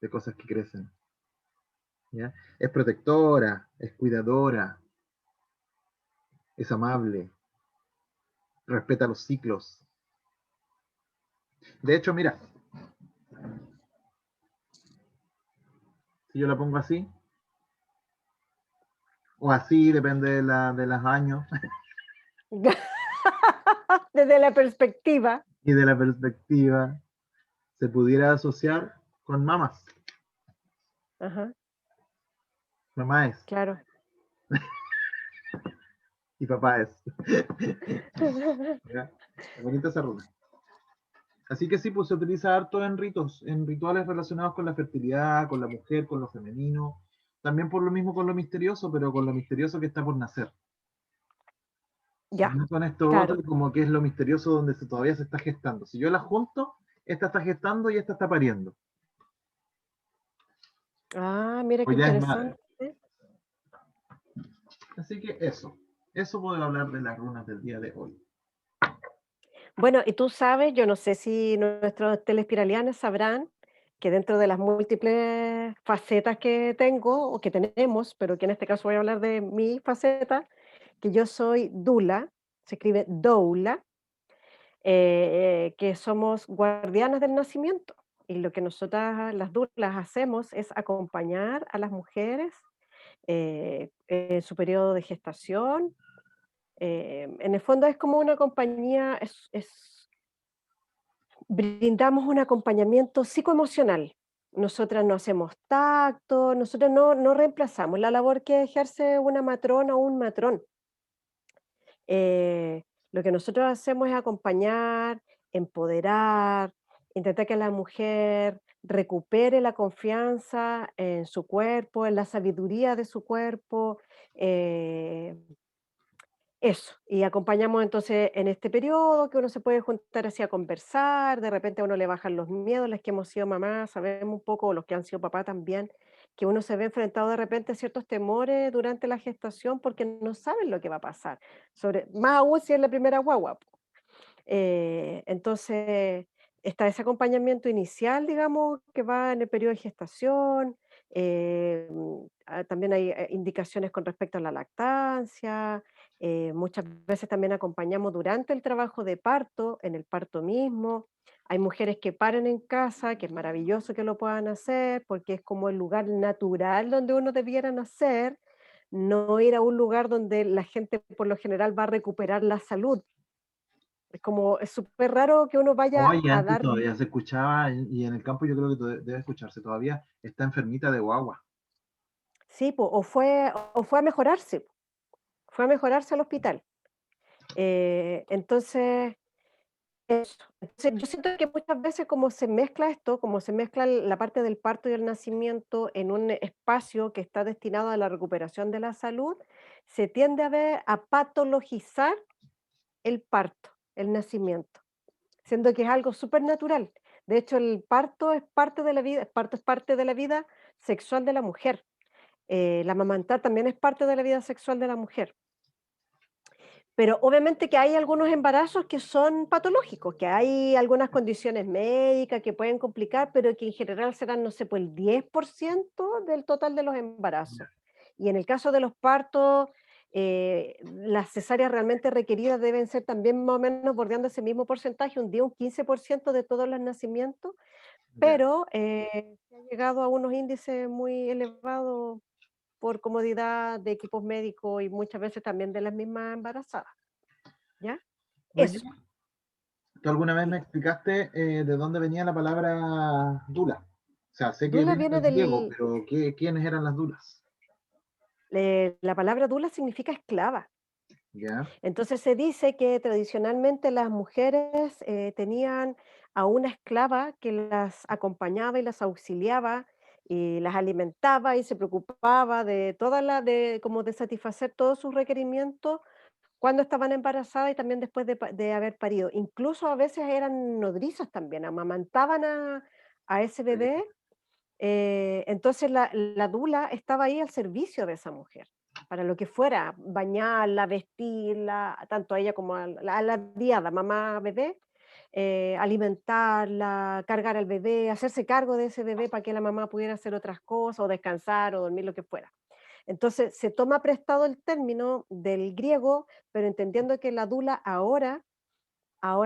Speaker 1: de cosas que crecen. ¿Ya? Es protectora, es cuidadora, es amable, respeta los ciclos. De hecho, mira, si yo la pongo así, o así, depende de los años
Speaker 2: Desde la perspectiva.
Speaker 1: y de la perspectiva, se pudiera asociar con mamás.
Speaker 2: Ajá,
Speaker 1: Mamá es
Speaker 2: claro.
Speaker 1: y papá es. ¿Ya? Es bonita esa runa. Así que sí, pues se utiliza harto en ritos, en rituales relacionados con la fertilidad, con la mujer, con lo femenino. También por lo mismo con lo misterioso, pero con lo misterioso que está por nacer.
Speaker 2: Ya,
Speaker 1: No con esto
Speaker 2: claro.
Speaker 1: otro, como que es lo misterioso donde todavía se está gestando. Si yo las junto, esta está gestando y esta está pariendo.
Speaker 2: Ah, mira
Speaker 1: O
Speaker 2: qué
Speaker 1: ya es madre.
Speaker 2: interesante.
Speaker 1: Así que eso puedo hablar de las runas del día de hoy.
Speaker 2: Bueno, y tú sabes, yo no sé si nuestros telespiralianos sabrán que dentro de las múltiples facetas que tengo o que tenemos, pero que en este caso voy a hablar de mi faceta, que yo soy Dula, se escribe Doula, que somos guardianas del nacimiento. Y lo que nosotras, las Dulas, hacemos es acompañar a las mujeres en su periodo de gestación. En el fondo es como una compañía, brindamos un acompañamiento psicoemocional. Nosotras no hacemos tacto, nosotros no reemplazamos la labor que ejerce una matrona o un matrón. Lo que nosotros hacemos es acompañar, empoderar, intentar que la mujer recupere la confianza en su cuerpo, en la sabiduría de su cuerpo, eh, eso, y acompañamos entonces en este periodo que uno se puede juntar así a conversar, de repente a uno le bajan los miedos, las que hemos sido mamás, sabemos un poco, o los que han sido papá también, que uno se ve enfrentado de repente a ciertos temores durante la gestación porque no saben lo que va a pasar, más aún si es la primera guagua. Po. Entonces, está ese acompañamiento inicial, digamos, que va en el periodo de gestación, también hay indicaciones con respecto a la lactancia, muchas veces también acompañamos durante el trabajo de parto, en el parto mismo. Hay mujeres que paren en casa, que es maravilloso que lo puedan hacer, porque es como el lugar natural donde uno debiera nacer, no ir a un lugar donde la gente por lo general va a recuperar la salud. Es como, es súper raro que uno vaya
Speaker 1: Oye,
Speaker 2: a
Speaker 1: antes
Speaker 2: dar,
Speaker 1: todavía se escuchaba, y en el campo yo creo que debe escucharse todavía, está enfermita de guagua.
Speaker 2: sí, po, o fue a mejorarse, fue a mejorarse al hospital. Entonces, eso. Entonces, yo siento que muchas veces como se mezcla esto, como se mezcla la parte del parto y el nacimiento en un espacio que está destinado a la recuperación de la salud, se tiende a ver, a patologizar el parto, el nacimiento, siendo que es algo súper natural. De hecho, el parto es parte de la vida, el parto es parte de la vida sexual de la mujer. La amamantar también es parte de la vida sexual de la mujer. Pero obviamente que hay algunos embarazos que son patológicos, que hay algunas condiciones médicas que pueden complicar, pero que en general serán, no sé, pues el 10% del total de los embarazos. Y en el caso de los partos, las cesáreas realmente requeridas deben ser también más o menos bordeando ese mismo porcentaje, un 10, un 15% de todos los nacimientos,
Speaker 1: Ya.
Speaker 2: pero se ha llegado a unos índices muy elevados por comodidad de equipos médicos y muchas veces también de las mismas embarazadas. ¿Ya?
Speaker 1: Oye,
Speaker 2: Eso,
Speaker 1: tú alguna vez me
Speaker 2: dime.
Speaker 1: explicaste de dónde venía la palabra dula. O sea, sé que
Speaker 2: Dula
Speaker 1: viene
Speaker 2: viene
Speaker 1: del griego,
Speaker 2: del,
Speaker 1: pero ¿quiénes eran las dulas?
Speaker 2: la palabra dula significa esclava.
Speaker 1: Ya,
Speaker 2: Entonces se dice que tradicionalmente las mujeres tenían a una esclava que las acompañaba y las auxiliaba y las alimentaba y se preocupaba de como de satisfacer todos sus requerimientos cuando estaban embarazadas y también después de haber parido. Incluso a veces eran nodrizas también, amamantaban a ese bebé. Entonces la dula estaba ahí al servicio de esa mujer, para lo que fuera, bañarla, vestirla, tanto a ella como a la diada, mamá bebé, alimentarla, cargar al bebé, hacerse cargo de ese bebé para que la mamá pudiera hacer otras cosas, o descansar, o dormir, lo que fuera. Entonces se toma prestado el término del griego, pero entendiendo que la dula ahora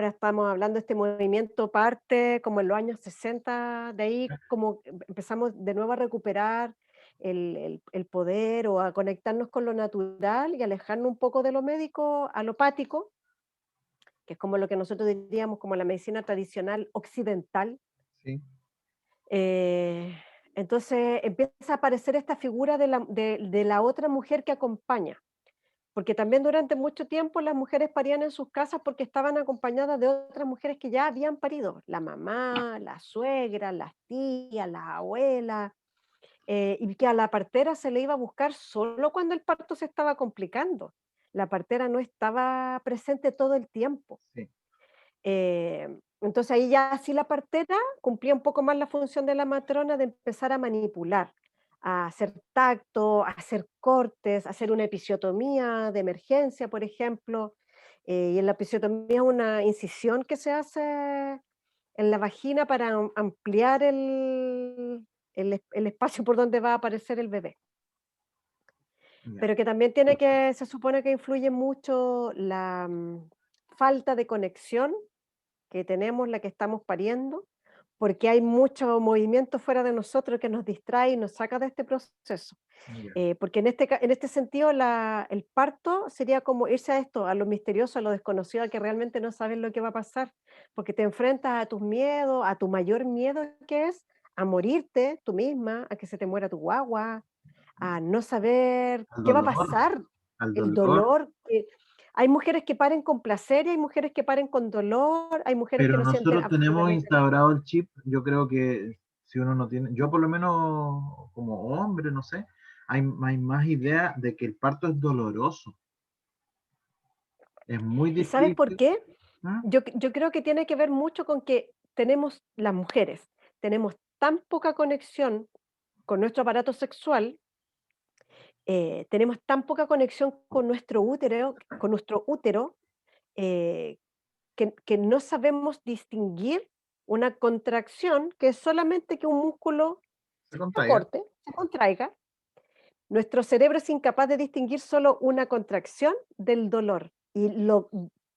Speaker 2: estamos hablando de este movimiento parte como en los años 60, de ahí como empezamos de nuevo a recuperar el poder o a conectarnos con lo natural y alejarnos un poco de lo médico alopático, que es como lo que nosotros diríamos como la medicina tradicional occidental.
Speaker 1: sí.
Speaker 2: Eh, entonces empieza a aparecer esta figura de la otra mujer que acompaña. Porque también durante mucho tiempo las mujeres parían en sus casas porque estaban acompañadas de otras mujeres que ya habían parido, la mamá, la suegra, las tías, las abuelas, y que a la partera se le iba a buscar solo cuando el parto se estaba complicando. La partera no estaba presente todo el tiempo.
Speaker 1: Sí.
Speaker 2: Entonces ahí ya sí la partera cumplía un poco más la función de la matrona de empezar a manipular, a hacer tacto, a hacer cortes, a hacer una episiotomía de emergencia, por ejemplo. Y en la episiotomía es una incisión que se hace en la vagina para ampliar el espacio por donde va a aparecer el bebé.
Speaker 1: Ya.
Speaker 2: Pero que también se supone que influye mucho la falta de conexión que tenemos, la que estamos pariendo, porque hay mucho movimiento fuera de nosotros que nos distrae y nos saca de este proceso.
Speaker 1: Ya.
Speaker 2: Porque en este sentido el parto sería como irse a esto, a lo misterioso, a lo desconocido, a que realmente no sabes lo que va a pasar, porque te enfrentas a tus miedos, a tu mayor miedo que es a morirte tú misma, a que se te muera tu guagua, a no saber
Speaker 1: Al
Speaker 2: qué va a
Speaker 1: dolor,
Speaker 2: pasar,
Speaker 1: al
Speaker 2: el
Speaker 1: dolor.
Speaker 2: dolor. Hay mujeres que paren con placer y hay mujeres que paren con dolor, hay mujeres que
Speaker 1: Pero
Speaker 2: no sienten
Speaker 1: nosotros tenemos
Speaker 2: absolutamente
Speaker 1: instaurado el chip, yo creo que si uno no tiene, yo por lo menos como hombre, no sé, hay más idea de que el parto es doloroso, es muy
Speaker 2: ¿Y sabes por
Speaker 1: difícil.
Speaker 2: qué?
Speaker 1: ¿Mm?
Speaker 2: Yo creo que tiene que ver mucho con que tenemos, las mujeres, tenemos tan poca conexión con nuestro aparato sexual, tenemos tan poca conexión con nuestro útero, eh, que no sabemos distinguir una contracción que es solamente que un músculo
Speaker 1: Se
Speaker 2: se
Speaker 1: contraiga.
Speaker 2: acorte, se contraiga. Nuestro cerebro es incapaz de distinguir solo una contracción del dolor y lo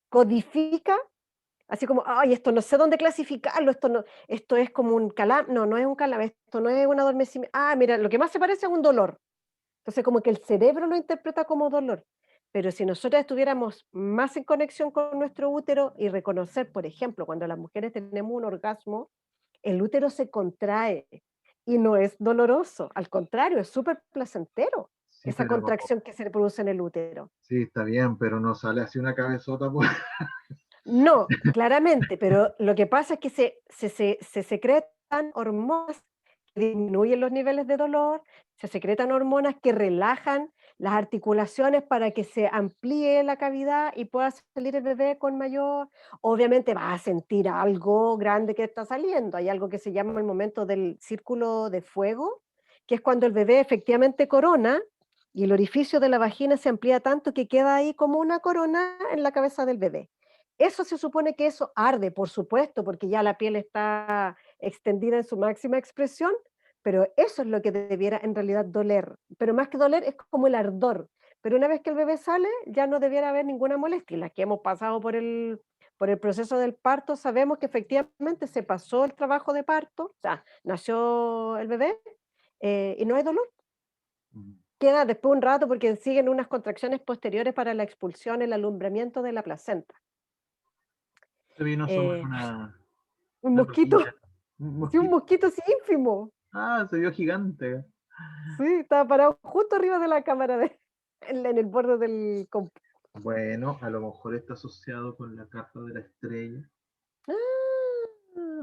Speaker 2: codifica así como, ay, esto no sé dónde clasificarlo, esto no, esto es como un calambre, no, no es un calambre, esto no es un adormecimiento, ah, mira, lo que más se parece es un dolor. Entonces, como que el cerebro lo interpreta como dolor. Pero si nosotros estuviéramos más en conexión con nuestro útero y reconocer, por ejemplo, cuando las mujeres tenemos un orgasmo, el útero se contrae y no es doloroso, al contrario, es súper placentero
Speaker 1: Sí,
Speaker 2: esa
Speaker 1: pero
Speaker 2: contracción que se produce en el útero.
Speaker 1: sí, está bien, pero no sale así una cabezota, pues.
Speaker 2: No, claramente, pero lo que pasa es que se secretan hormonas que disminuyen los niveles de dolor, se secretan hormonas que relajan las articulaciones para que se amplíe la cavidad y pueda salir el bebé con mayor. Obviamente vas a sentir algo grande que está saliendo. Hay algo que se llama el momento del círculo de fuego, que es cuando el bebé efectivamente corona y el orificio de la vagina se amplía tanto que queda ahí como una corona en la cabeza del bebé. Eso se supone que eso arde, por supuesto, porque ya la piel está extendida en su máxima expresión, pero eso es lo que debiera en realidad doler. Pero más que doler es como el ardor. Pero una vez que el bebé sale, ya no debiera haber ninguna molestia. Y las que hemos pasado por el proceso del parto, sabemos que efectivamente se pasó el trabajo de parto, o sea, nació el bebé y no hay dolor.
Speaker 1: Mm.
Speaker 2: Queda después un rato porque siguen unas contracciones posteriores para la expulsión, el alumbramiento de la placenta.
Speaker 1: Se vino sobre
Speaker 2: Eh, un
Speaker 1: una
Speaker 2: mosquito.
Speaker 1: papilla. Un
Speaker 2: Sí, un
Speaker 1: mosquito.
Speaker 2: mosquito así ínfimo.
Speaker 1: Ah, se vio gigante.
Speaker 2: Sí, estaba parado justo arriba de la cámara, en el borde del
Speaker 1: Bueno, a lo mejor está asociado con la carta de la estrella.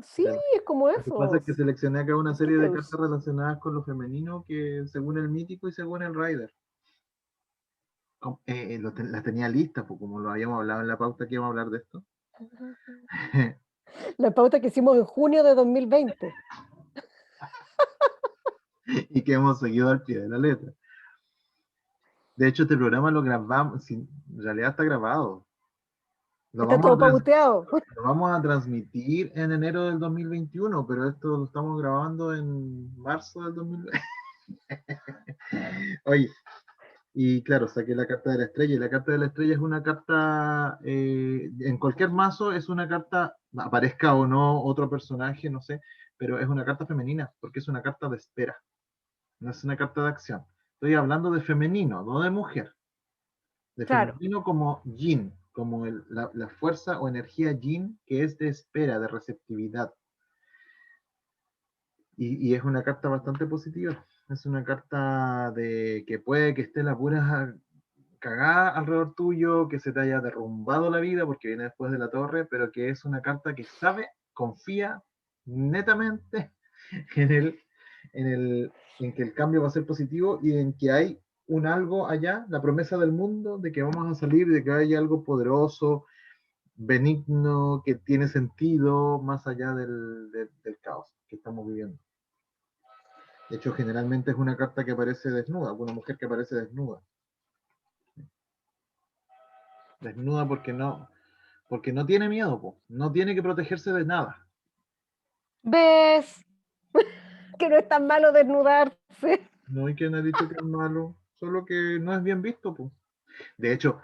Speaker 2: sí,
Speaker 1: Ya.
Speaker 2: es como
Speaker 1: Lo que pasa es
Speaker 2: esos.
Speaker 1: que seleccioné acá una serie de
Speaker 2: Beatles.
Speaker 1: cartas relacionadas con lo femenino que según el mítico y según el rider. Las tenía listas, pues como lo habíamos hablado en la pauta que íbamos a hablar de esto.
Speaker 2: La pauta que hicimos en junio de 2020.
Speaker 1: Y que hemos seguido al pie de la letra. De hecho, este programa lo grabamos, en realidad está grabado. Lo
Speaker 2: Está
Speaker 1: vamos a,
Speaker 2: todo pauteado.
Speaker 1: lo vamos a transmitir en enero del 2021, pero esto lo estamos grabando en marzo del 2020. Oye, y claro, saqué la carta de la estrella, y la carta de la estrella es una carta, en cualquier mazo es una carta, aparezca o no otro personaje, no sé, pero es una carta femenina, porque es una carta de espera, no es una carta de acción. Estoy hablando de femenino, no de mujer, de
Speaker 2: Claro,
Speaker 1: femenino como yin, como la fuerza o energía yin, que es de espera, de receptividad. Y es una carta bastante positiva. Es una carta de que puede que esté la pura cagada alrededor tuyo, que se te haya derrumbado la vida porque viene después de la torre, pero que es una carta que sabe, confía netamente en en que el cambio va a ser positivo y en que hay un algo allá, la promesa del mundo de que vamos a salir, de que hay algo poderoso, benigno, que tiene sentido más allá del caos que estamos viviendo. De hecho, generalmente es una carta que aparece desnuda, una mujer que aparece desnuda. Desnuda porque no tiene miedo, po. No tiene que protegerse de nada.
Speaker 2: ¿ves? Que no es tan malo desnudarse.
Speaker 1: No hay quien ha dicho que es malo, solo que no es bien visto, po. De hecho,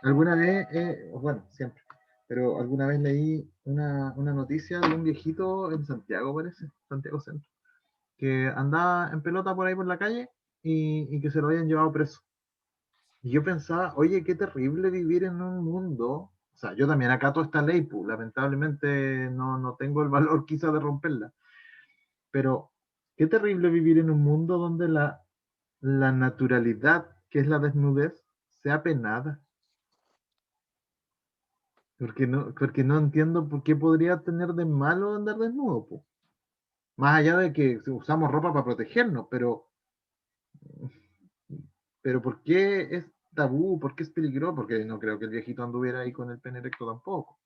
Speaker 1: alguna vez, bueno, siempre, pero alguna vez leí una noticia de un viejito en Santiago, parece, Santiago Centro, que andaba en pelota por ahí por la calle y que se lo habían llevado preso. Y yo pensaba, oye, qué terrible vivir en un mundo. O sea, yo también acato esta ley, pues, lamentablemente no tengo el valor quizá de romperla. Pero qué terrible vivir en un mundo donde la naturalidad, que es la desnudez, sea penada. Porque no entiendo por qué podría tener de malo andar desnudo, pues. Más allá de que usamos ropa para protegernos, pero ¿por qué es tabú? ¿Por qué es peligroso? Porque no creo que el viejito anduviera ahí con el pene erecto tampoco.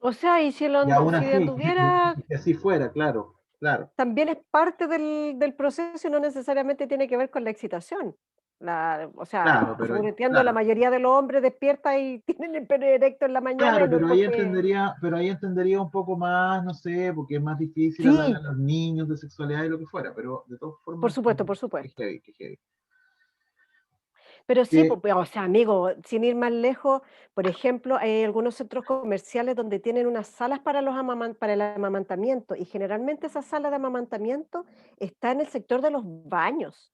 Speaker 2: O sea, y si,
Speaker 1: Y aún
Speaker 2: si
Speaker 1: así,
Speaker 2: anduviera,
Speaker 1: y si así fuera, claro, claro,
Speaker 2: también es parte del proceso y no necesariamente tiene que ver con la excitación. O sea,
Speaker 1: claro, pero
Speaker 2: según entiendo, la
Speaker 1: claro,
Speaker 2: mayoría de los hombres despierta y tienen el pene erecto en la mañana y
Speaker 1: claro,
Speaker 2: no es porque...
Speaker 1: pero ahí entendería un poco más, no sé, porque es más difícil hablar a
Speaker 2: Sí,
Speaker 1: los niños de sexualidad y lo que fuera, pero de todas
Speaker 2: por
Speaker 1: formas,
Speaker 2: supuesto, por
Speaker 1: qué
Speaker 2: supuesto.
Speaker 1: heavy, qué heavy.
Speaker 2: Pero sí,
Speaker 1: Que,
Speaker 2: pues, o sea, amigo, sin ir más lejos, por ejemplo, hay algunos centros comerciales donde tienen unas salas para, para el amamantamiento y generalmente esa sala de amamantamiento está en el sector de los baños.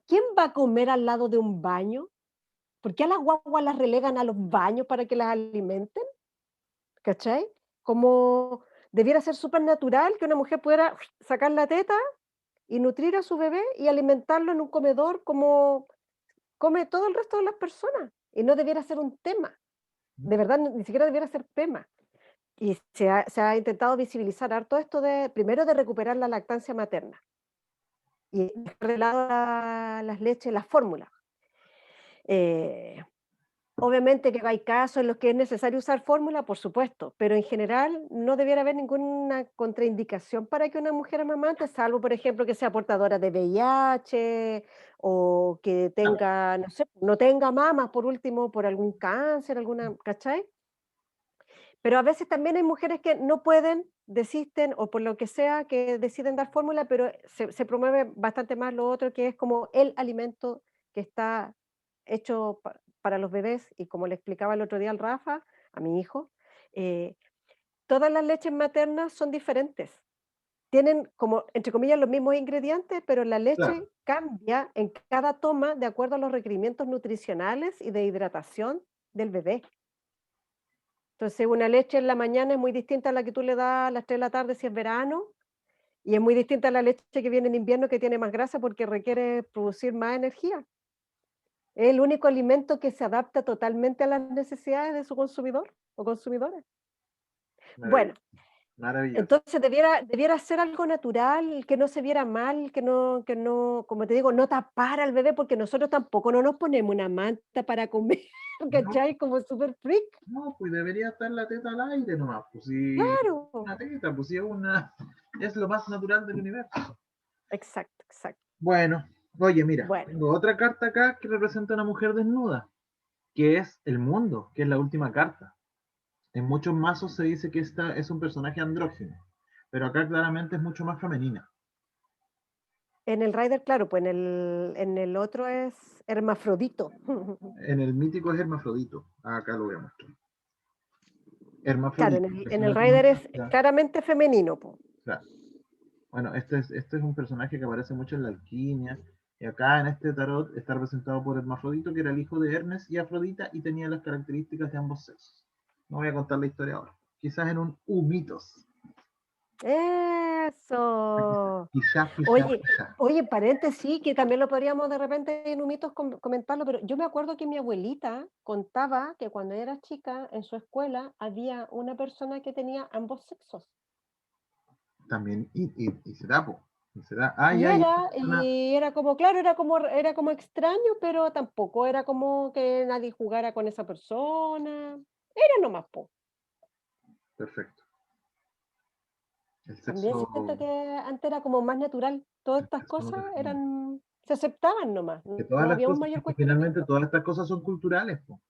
Speaker 2: ¿quién va a comer al lado de un baño? ¿Por qué a las guaguas las relegan a los baños para que las alimenten? ¿Cachai? Como debiera ser súper natural que una mujer pudiera sacar la teta y nutrir a su bebé y alimentarlo en un comedor como come todo el resto de las personas. Y no debiera ser un tema. De verdad, ni siquiera debiera ser tema. Y se ha intentado visibilizar harto esto de, primero, de recuperar la lactancia materna y dejar de lado las leches, las fórmulas. Eh, Obviamente que hay casos en los que es necesario usar fórmula, por supuesto, pero en general no debiera haber ninguna contraindicación para que una mujer amamante, salvo, por ejemplo, que sea portadora de VIH o que
Speaker 1: Claro,
Speaker 2: tenga, no sé, no tenga mamas, por último, por algún cáncer, alguna, ¿cachai? Pero a veces también hay mujeres que no pueden, desisten o por lo que sea, que deciden dar fórmula, pero se promueve bastante más lo otro, que es como el alimento que está hecho para los bebés. Y como le explicaba el otro día al Rafa, a mi hijo, eh, todas las leches maternas son diferentes. Tienen como, entre comillas, los mismos ingredientes, pero la
Speaker 1: claro.
Speaker 2: leche cambia en cada toma de acuerdo a los requerimientos nutricionales y de hidratación del bebé. Entonces, una leche en la mañana es muy distinta a la que tú le das a las 3 de la tarde si es verano, y es muy distinta a la leche que viene en invierno que tiene más grasa porque requiere producir más energía. Es el único alimento que se adapta totalmente a las necesidades de su consumidor o consumidora. Bueno,
Speaker 1: Maravilloso. Maravilloso.
Speaker 2: entonces debiera ser algo natural, que no se viera mal, que no, como te digo, no tapar al bebé, porque nosotros tampoco no nos ponemos una manta para comer,
Speaker 1: No,
Speaker 2: ¿cachai? Como súper freak.
Speaker 1: no, pues debería estar la teta al aire nomás. Pues si
Speaker 2: Claro.
Speaker 1: una teta, pues si es una, es lo más natural del universo.
Speaker 2: Exacto, exacto.
Speaker 1: Bueno, oye, mira,
Speaker 2: Bueno.
Speaker 1: tengo otra carta acá que representa a una mujer desnuda, que es el mundo, que es la última carta. En muchos mazos se dice que esta es un personaje andrógino, pero acá claramente es mucho más femenina.
Speaker 2: En el Rider, claro, pues en el otro es hermafrodito.
Speaker 1: En el mítico es hermafrodito. Acá lo voy a mostrar.
Speaker 2: Claro, en
Speaker 1: Hermafrodito,
Speaker 2: el, en el
Speaker 1: personaje
Speaker 2: Rider es
Speaker 1: ya,
Speaker 2: claramente femenino, po.
Speaker 1: claro. Bueno, este es un personaje que aparece mucho en la alquimia. Y acá en este tarot está representado por Hermafrodito, que era el hijo de Hermes y Afrodita y tenía las características de ambos sexos. No voy a contar la historia ahora. Quizás en un mitos.
Speaker 2: Eso.
Speaker 1: Quizás, quizás,
Speaker 2: Oye,
Speaker 1: quizás.
Speaker 2: oye, paréntesis, que también lo podríamos de repente en Humitos comentarlo, pero yo me acuerdo que mi abuelita contaba que cuando era chica en su escuela había una persona que tenía ambos sexos.
Speaker 1: También, y se da, po. Y se da. Ah,
Speaker 2: Y
Speaker 1: ya, y esta
Speaker 2: era,
Speaker 1: persona,
Speaker 2: y era como, claro, era como extraño, pero tampoco era como que nadie jugara con esa persona. Era nomás, po.
Speaker 1: perfecto. El
Speaker 2: También
Speaker 1: sexo,
Speaker 2: siento que antes era como más natural. Todas
Speaker 1: el
Speaker 2: estas
Speaker 1: sexo no
Speaker 2: cosas
Speaker 1: define.
Speaker 2: se aceptaban nomás.
Speaker 1: Que
Speaker 2: No
Speaker 1: todas las
Speaker 2: había un
Speaker 1: cosas,
Speaker 2: mayor
Speaker 1: que finalmente
Speaker 2: cuestionamiento.
Speaker 1: todas estas cosas son culturales, po.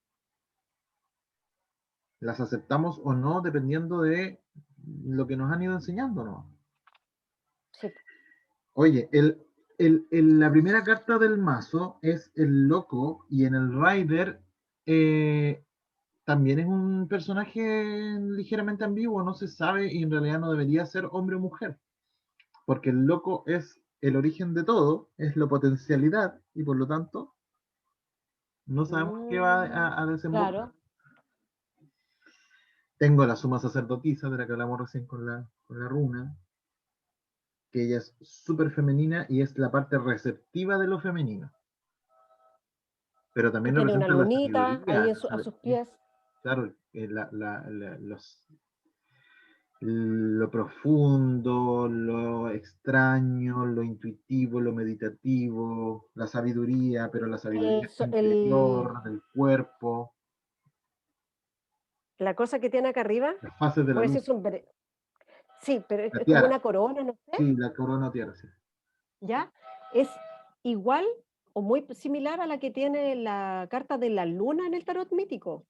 Speaker 1: Las aceptamos o no dependiendo de lo que nos han ido enseñando, ¿no?
Speaker 2: Sí.
Speaker 1: Oye, la primera carta del mazo es el loco y en el Rider eh, también es un personaje ligeramente ambiguo, no se sabe y en realidad no debería ser hombre o mujer, porque el loco es el origen de todo, es la potencialidad y por lo tanto no sabemos qué va a desembocar.
Speaker 2: Claro.
Speaker 1: Tengo la suma sacerdotisa de la que hablamos recién con la runa, que ella es súper femenina y es la parte receptiva de lo femenino, pero
Speaker 2: Que
Speaker 1: también
Speaker 2: tiene una
Speaker 1: representa la
Speaker 2: lunita ahí
Speaker 1: sabiduría,
Speaker 2: a sus pies.
Speaker 1: claro, lo profundo, lo extraño, lo intuitivo, lo meditativo, la sabiduría, pero la sabiduría
Speaker 2: Eso,
Speaker 1: interior, del cuerpo,
Speaker 2: la cosa que tiene acá arriba,
Speaker 1: las fases de la
Speaker 2: puede
Speaker 1: luna,
Speaker 2: ser sí, pero es,
Speaker 1: la
Speaker 2: es como
Speaker 1: tiara,
Speaker 2: una corona, no sé,
Speaker 1: sí, la corona tierra, sí,
Speaker 2: ¿ya? Es igual o muy similar a la que tiene la carta de la luna en el tarot mítico.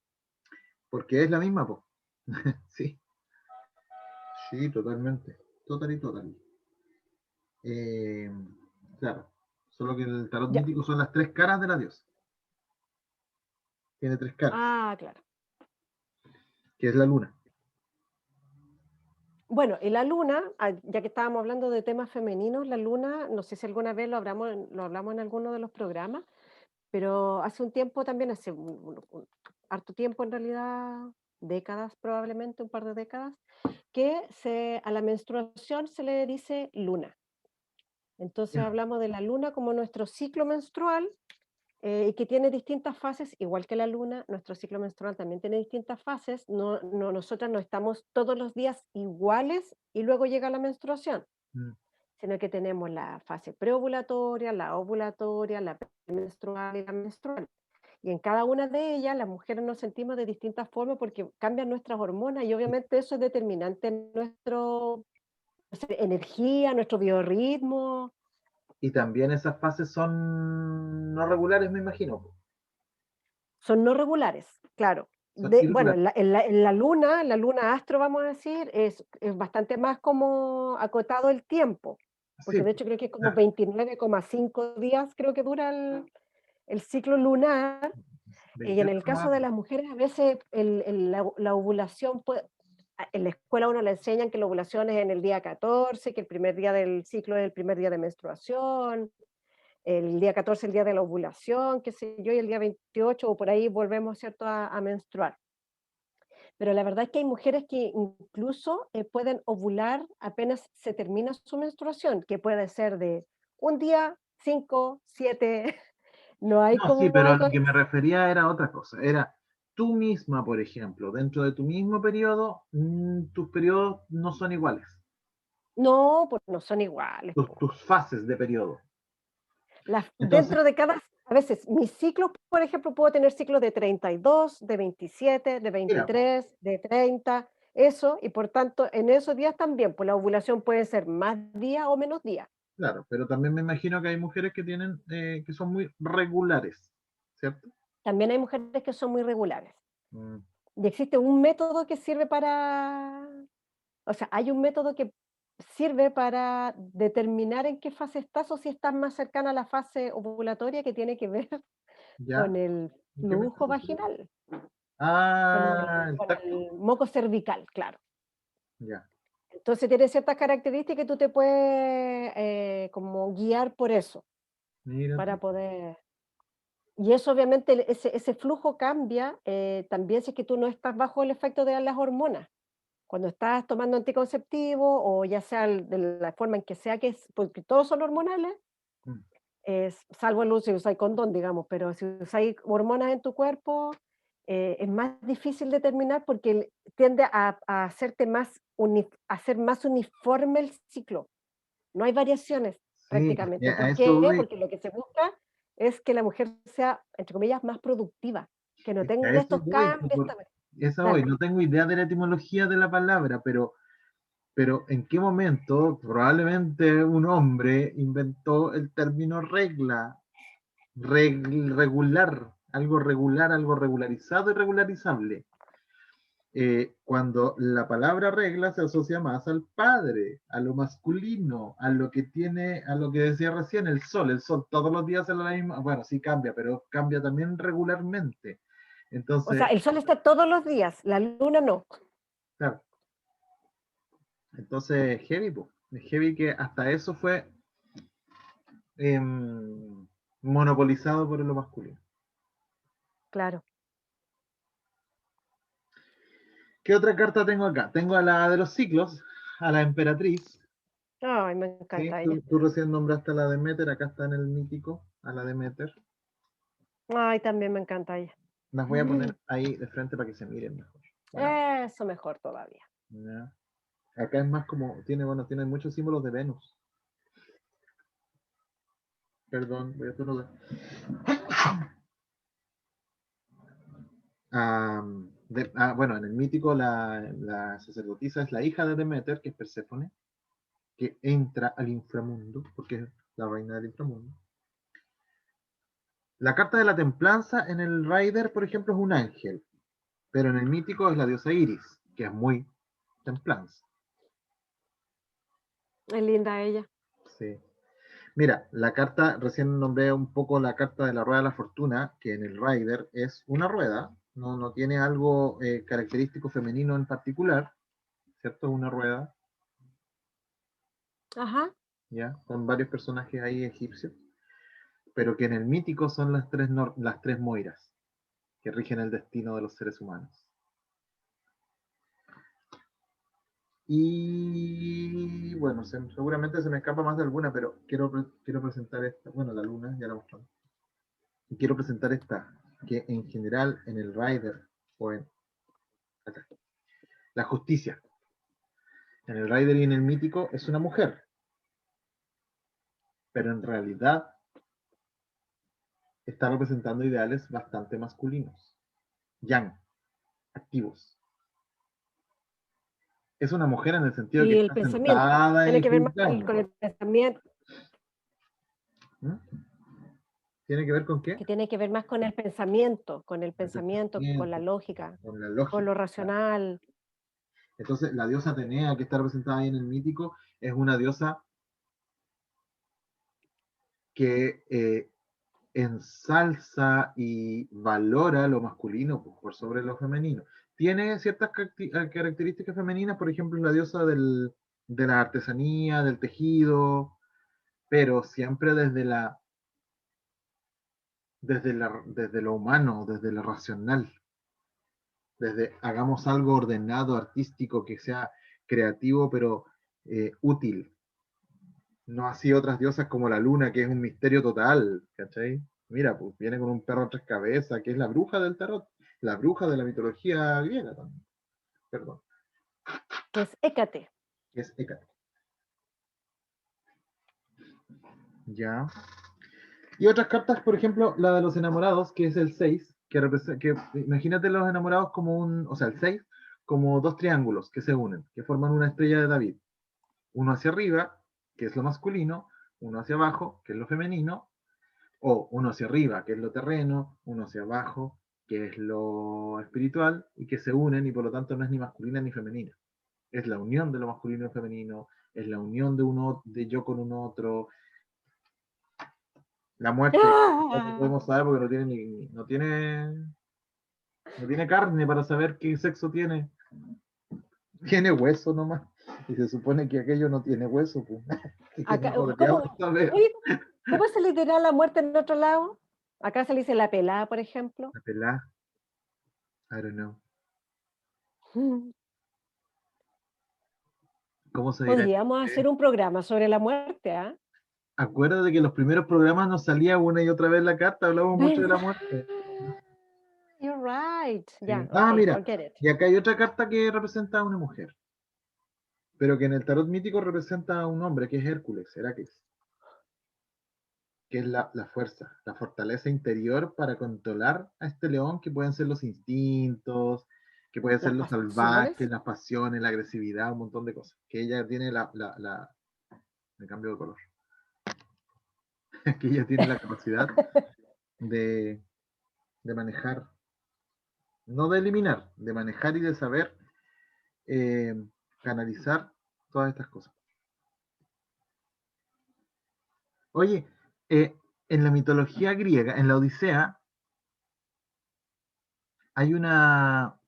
Speaker 1: porque es la misma, po. Sí, sí, totalmente, total. Eh, claro, solo que el tarot
Speaker 2: Ya.
Speaker 1: mítico son las tres caras de la diosa. Tiene tres caras,
Speaker 2: Ah, claro.
Speaker 1: que es la luna.
Speaker 2: Bueno, y la luna, ya que estábamos hablando de temas femeninos, la luna, no sé si alguna vez lo hablamos en alguno de los programas, pero hace un tiempo también, hace harto tiempo en realidad, décadas probablemente, un par de décadas, que a la menstruación se le dice luna. Entonces
Speaker 1: Ya.
Speaker 2: hablamos de la luna como nuestro ciclo menstrual, y que tiene distintas fases, igual que la luna, nuestro ciclo menstrual también tiene distintas fases. Nosotras no estamos todos los días iguales y luego llega la menstruación,
Speaker 1: Mm.
Speaker 2: sino que tenemos la fase preovulatoria, la ovulatoria, la premenstrual y la menstrual. Y en cada una de ellas las mujeres nos sentimos de distintas formas porque cambian nuestras hormonas y obviamente eso es determinante en nuestro, no sé, energía, nuestro biorritmo.
Speaker 1: Y también esas fases son no regulares, me imagino, po.
Speaker 2: Son no regulares, claro.
Speaker 1: Son
Speaker 2: Bueno,
Speaker 1: irregulares.
Speaker 2: en la luna astro, vamos a decir, es bastante más como acotado el tiempo,
Speaker 1: Sí,
Speaker 2: porque de hecho creo que es como
Speaker 1: claro.
Speaker 2: 29,5 días, creo que dura el ciclo lunar, y en el
Speaker 1: 28
Speaker 2: caso
Speaker 1: más.
Speaker 2: de las mujeres a veces la ovulación en la escuela uno le enseñan que la ovulación es en el día 14, que el primer día del ciclo es el primer día de menstruación, el día 14 el día de la ovulación, qué sé yo, y el día 28 o por ahí volvemos, ¿cierto?, a menstruar. Pero la verdad es que hay mujeres que incluso pueden ovular apenas se termina su menstruación, que puede ser de un día, 5, 7, no hay
Speaker 1: No, sí, pero
Speaker 2: como...
Speaker 1: a lo que me refería era otra cosa. Era tú misma, por ejemplo, dentro de tu mismo periodo, tus periodos no son iguales.
Speaker 2: No, pues no son iguales, po.
Speaker 1: Tus fases de periodo. Entonces,
Speaker 2: Dentro de cada, a veces mis ciclos, por ejemplo, puedo tener ciclos de 32, de 27, de
Speaker 1: mira, po,
Speaker 2: 23, de 30, eso, y por tanto, en esos días también, pues la ovulación puede ser más días o menos días.
Speaker 1: claro, pero también me imagino que hay mujeres que tienen, que son muy regulares, ¿cierto?
Speaker 2: También hay mujeres que son muy regulares.
Speaker 1: Mm,
Speaker 2: Y existe un método que sirve para, o sea, hay un método que sirve para determinar en qué fase estás o si estás más cercana a la fase ovulatoria que tiene que ver
Speaker 1: ¿ya?
Speaker 2: con el
Speaker 1: ¿En qué me estás
Speaker 2: flujo
Speaker 1: refiriendo?
Speaker 2: vaginal.
Speaker 1: Ah, el
Speaker 2: Con
Speaker 1: tacto.
Speaker 2: el moco cervical, claro.
Speaker 1: Ya,
Speaker 2: Entonces tiene ciertas características que tú te puedes como guiar por eso,
Speaker 1: mira tú.
Speaker 2: para poder... Y eso obviamente, ese flujo cambia también si es que tú no estás bajo el efecto de las hormonas. Cuando estás tomando anticonceptivo o ya sea de la forma en que sea que es, porque todos son hormonales,
Speaker 1: Mm,
Speaker 2: salvo el uso si usáis condón, digamos, pero si usáis hormonas en tu cuerpo, es más difícil determinar porque tiende a hacerte a hacer más uniforme el ciclo. No hay variaciones
Speaker 1: sí,
Speaker 2: prácticamente.
Speaker 1: a
Speaker 2: ¿Por
Speaker 1: eso
Speaker 2: qué?
Speaker 1: voy,
Speaker 2: Porque lo que se busca es que la mujer sea, entre comillas, más productiva, que no
Speaker 1: es que a
Speaker 2: tenga
Speaker 1: eso
Speaker 2: estos
Speaker 1: voy,
Speaker 2: cambios.
Speaker 1: eso voy.
Speaker 2: Dale.
Speaker 1: No tengo idea de la etimología de la palabra, pero ¿en qué momento probablemente un hombre inventó el término regla, regular, algo regularizado y regularizable? Cuando la palabra regla se asocia más al padre, a lo masculino, a lo que tiene, a lo que decía recién, el sol todos los días es la misma, bueno, sí cambia, pero cambia también regularmente.
Speaker 2: O sea,
Speaker 1: Entonces,
Speaker 2: el sol está todos los días, la luna no.
Speaker 1: claro, entonces heavy, po. Es heavy que hasta eso fue monopolizado por lo masculino.
Speaker 2: Claro.
Speaker 1: ¿Qué otra carta tengo acá? Tengo a la de los ciclos, a la emperatriz.
Speaker 2: Ay, me
Speaker 1: ¿Sí?
Speaker 2: encanta ella.
Speaker 1: Tú recién nombraste a la Demeter, acá está en el mítico, a la Demeter.
Speaker 2: Ay, también me encanta ella.
Speaker 1: Las voy a poner ahí de frente para que se miren mejor. Bueno,
Speaker 2: Eso mejor todavía.
Speaker 1: ya. Acá es más como, tiene, bueno, tiene muchos símbolos de Venus. Perdón, voy a estornudar. Bueno, en el mítico la sacerdotisa es la hija de Demeter, que es Perséfone, que entra al inframundo, porque es la reina del inframundo. La carta de la templanza en el Rider, por ejemplo, es un ángel, pero en el mítico es la diosa Iris, que es muy templanza.
Speaker 2: Es linda ella.
Speaker 1: Sí. Mira, la carta, recién nombré un poco la carta de la rueda de la fortuna, que en el Rider es una rueda, no tiene algo característico femenino en particular, ¿cierto? Una rueda.
Speaker 2: Ajá.
Speaker 1: ¿ya? Con varios personajes ahí egipcios, pero que en el mítico son las tres Moiras, que rigen el destino de los seres humanos. Y bueno, seguramente se me escapa más de alguna, pero quiero presentar esta. Bueno, la luna, ya la mostramos. Y quiero presentar esta, que en general en el Rider, o en acá, la justicia, en el Rider y en el mítico es una mujer, pero en realidad está representando ideales bastante masculinos, yang, activos. Es una mujer en el sentido que
Speaker 2: Y el
Speaker 1: está
Speaker 2: pensamiento.
Speaker 1: sentada
Speaker 2: Tiene
Speaker 1: en
Speaker 2: que ver más
Speaker 1: Yin-yang.
Speaker 2: con el pensamiento,
Speaker 1: ¿Mm? ¿Tiene que ver con qué?
Speaker 2: que tiene que ver más con el
Speaker 1: El
Speaker 2: pensamiento, con la
Speaker 1: pensamiento,
Speaker 2: lógica,
Speaker 1: con la
Speaker 2: con
Speaker 1: lógica.
Speaker 2: lo
Speaker 1: Claro.
Speaker 2: racional.
Speaker 1: Entonces, la diosa Atenea, que está representada ahí en el mítico, es una diosa que ensalza y valora lo masculino pues, por sobre lo femenino. Tiene ciertas características femeninas, por ejemplo, la diosa de la artesanía, del tejido, pero siempre desde lo humano, desde lo racional, desde hagamos algo ordenado, artístico, que sea creativo, pero útil. No así otras diosas como la luna, que es un misterio total, ¿cachai? Mira, pues viene con un perro a tres cabezas, que es la bruja del tarot, la bruja de la mitología griega también, perdón,
Speaker 2: Que es Hécate.
Speaker 1: que es Hécate. Ya. Y otras cartas, por ejemplo, la de los enamorados, que es el 6 que imagínate los enamorados como o sea, el 6 como dos triángulos que se unen, que forman una estrella de David. Uno hacia arriba, que es lo masculino, uno hacia abajo, que es lo femenino, o uno hacia arriba, que es lo terreno, uno hacia abajo, que es lo espiritual, y que se unen y por lo tanto no es ni masculina ni femenina. Es la unión de lo masculino y femenino, es la unión de yo con un otro, la muerte, no
Speaker 2: ¡Ah!
Speaker 1: podemos saber porque no tiene carne para saber qué sexo tiene. Tiene hueso nomás. Y se supone que aquello no tiene hueso, pues. Así que
Speaker 2: Acá,
Speaker 1: no
Speaker 2: ¿cómo,
Speaker 1: podríamos saber.
Speaker 2: oye, cómo se le dirá la muerte en otro lado? Acá se le dice la pelada, por ejemplo.
Speaker 1: La pelá, I don't know.
Speaker 2: Mm.
Speaker 1: ¿Cómo se dirá?
Speaker 2: Podríamos hacer un programa sobre la muerte, ¿ah?
Speaker 1: Acuérdate que en los primeros programas nos salía una y otra vez la carta, hablamos mucho de la
Speaker 2: ¿Verdad?
Speaker 1: muerte.
Speaker 2: You're right.
Speaker 1: Sí.
Speaker 2: Ya,
Speaker 1: Ah,
Speaker 2: ok,
Speaker 1: mira,
Speaker 2: forget it.
Speaker 1: y acá hay otra carta que representa a una mujer, pero que en el tarot mítico representa a un hombre, que es Hércules, Heracles, que es la fuerza, la fortaleza interior para controlar a este león, que pueden ser los instintos, que pueden ser
Speaker 2: Las
Speaker 1: los salvajes,
Speaker 2: pasiones.
Speaker 1: las pasiones, la agresividad, un montón de cosas, que ella tiene me cambio de color, que ella tiene la capacidad de, de manejar, no de eliminar, de manejar y de saber eh, canalizar todas estas cosas. Oye, en la mitología griega, en la Odisea, hay una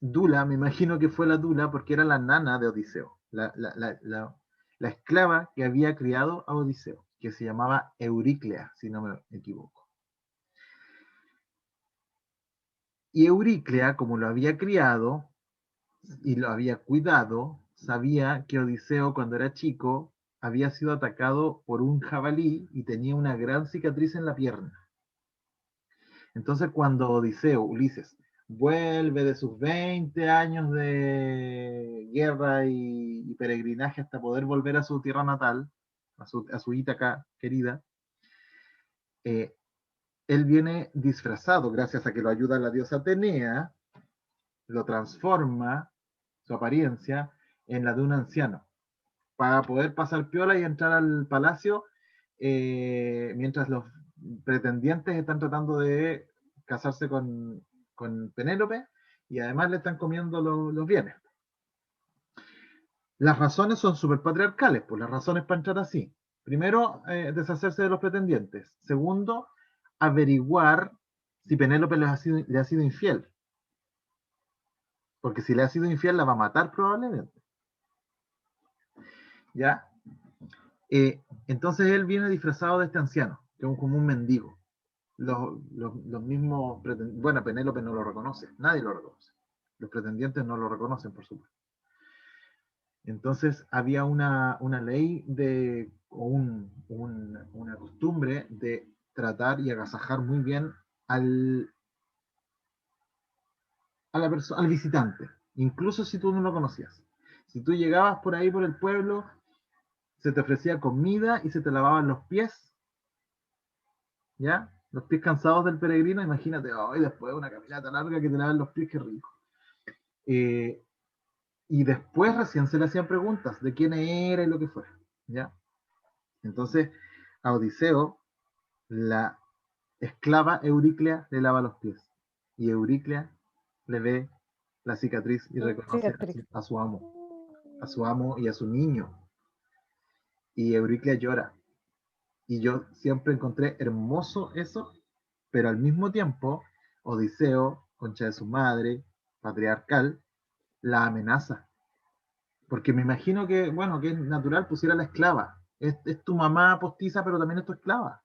Speaker 1: Dula, me imagino que fue la Dula porque era la nana de Odiseo, la esclava que había criado a Odiseo, que se llamaba Euriclea, si no me equivoco. Y Euriclea, como lo había criado y lo había cuidado, sabía que Odiseo cuando era chico había sido atacado por un jabalí y tenía una gran cicatriz en la pierna. Entonces cuando Odiseo, Ulises, vuelve de sus 20 años de guerra y peregrinaje hasta poder volver a su tierra natal, a su Ítaca querida, eh, él viene disfrazado, gracias a que lo ayuda la diosa Atenea, lo transforma, su apariencia, en la de un anciano, para poder pasar piola y entrar al palacio mientras los pretendientes están tratando de casarse con Penélope y además le están comiendo los bienes. Las razones son súper patriarcales, pues las razones para entrar así. Primero, deshacerse de los pretendientes. Segundo, averiguar si Penélope le ha sido infiel. Porque si le ha sido infiel, la va a matar probablemente. ¿ya? Entonces él viene disfrazado de este anciano, que es como un mendigo. Los mismos pretendientes, bueno, Penélope no lo reconoce, nadie lo reconoce. Los pretendientes no lo reconocen, por supuesto. Entonces había una ley o una costumbre de tratar y agasajar muy bien al, al visitante, incluso si tú no lo conocías. Si tú llegabas por ahí por el pueblo, se te ofrecía comida y se te lavaban los pies, ¿ya? Los pies cansados del peregrino, imagínate, hoy después de una caminata larga que te lavan los pies, qué rico. Eh, y después recién se le hacían preguntas de quién era y lo que fuera, ¿ya? Entonces, a Odiseo, la esclava Euriclea le lava los pies y Euriclea le ve la cicatriz y reconoce
Speaker 2: Cicatriz.
Speaker 1: a su amo y a su niño. Y Euriclea llora. Y yo siempre encontré hermoso eso, pero al mismo tiempo, Odiseo, concha de su madre, patriarcal, la amenaza. Porque me imagino que, bueno, que es natural pusiera a la esclava. Es tu mamá postiza, pero también es tu esclava.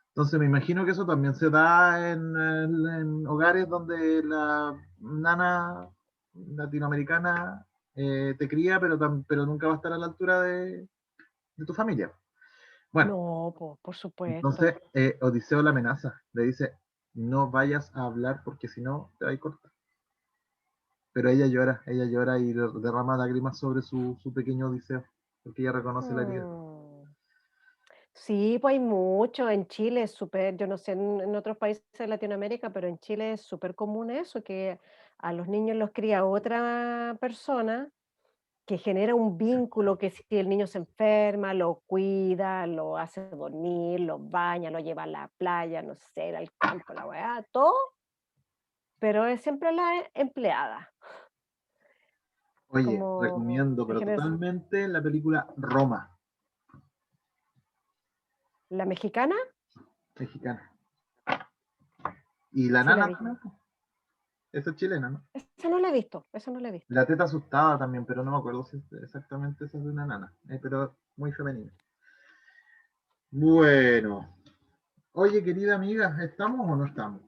Speaker 1: Entonces me imagino que eso también se da en hogares donde la nana latinoamericana te cría, pero nunca va a estar a la altura de tu familia. Bueno,
Speaker 2: No, por
Speaker 1: entonces
Speaker 2: supuesto.
Speaker 1: Odiseo la amenaza, le dice, no vayas a hablar porque si no te va a cortar. Pero ella llora y derrama lágrimas sobre su pequeño Odiseo, porque ella reconoce la herida.
Speaker 2: Mm. Sí, pues hay mucho. En Chile es súper, yo no sé en otros países de Latinoamérica, pero en Chile es súper común eso, que a los niños los cría otra persona que genera un vínculo que si el niño se enferma, lo cuida, lo hace dormir, lo baña, lo lleva a la playa, no sé, al campo, la weá, todo, pero es siempre la empleada,
Speaker 1: Oye,
Speaker 2: como
Speaker 1: recomiendo,
Speaker 2: en
Speaker 1: pero
Speaker 2: general,
Speaker 1: totalmente la película Roma,
Speaker 2: la mexicana,
Speaker 1: mexicana. Y la
Speaker 2: sí la
Speaker 1: nana
Speaker 2: vi.
Speaker 1: también, esa es chilena, ¿no?
Speaker 2: Esa no la he visto, esa no la he visto.
Speaker 1: La teta asustada también, pero no me acuerdo si es exactamente esa es de una nana, pero muy femenina. Bueno, oye, querida amiga, ¿estamos o no estamos?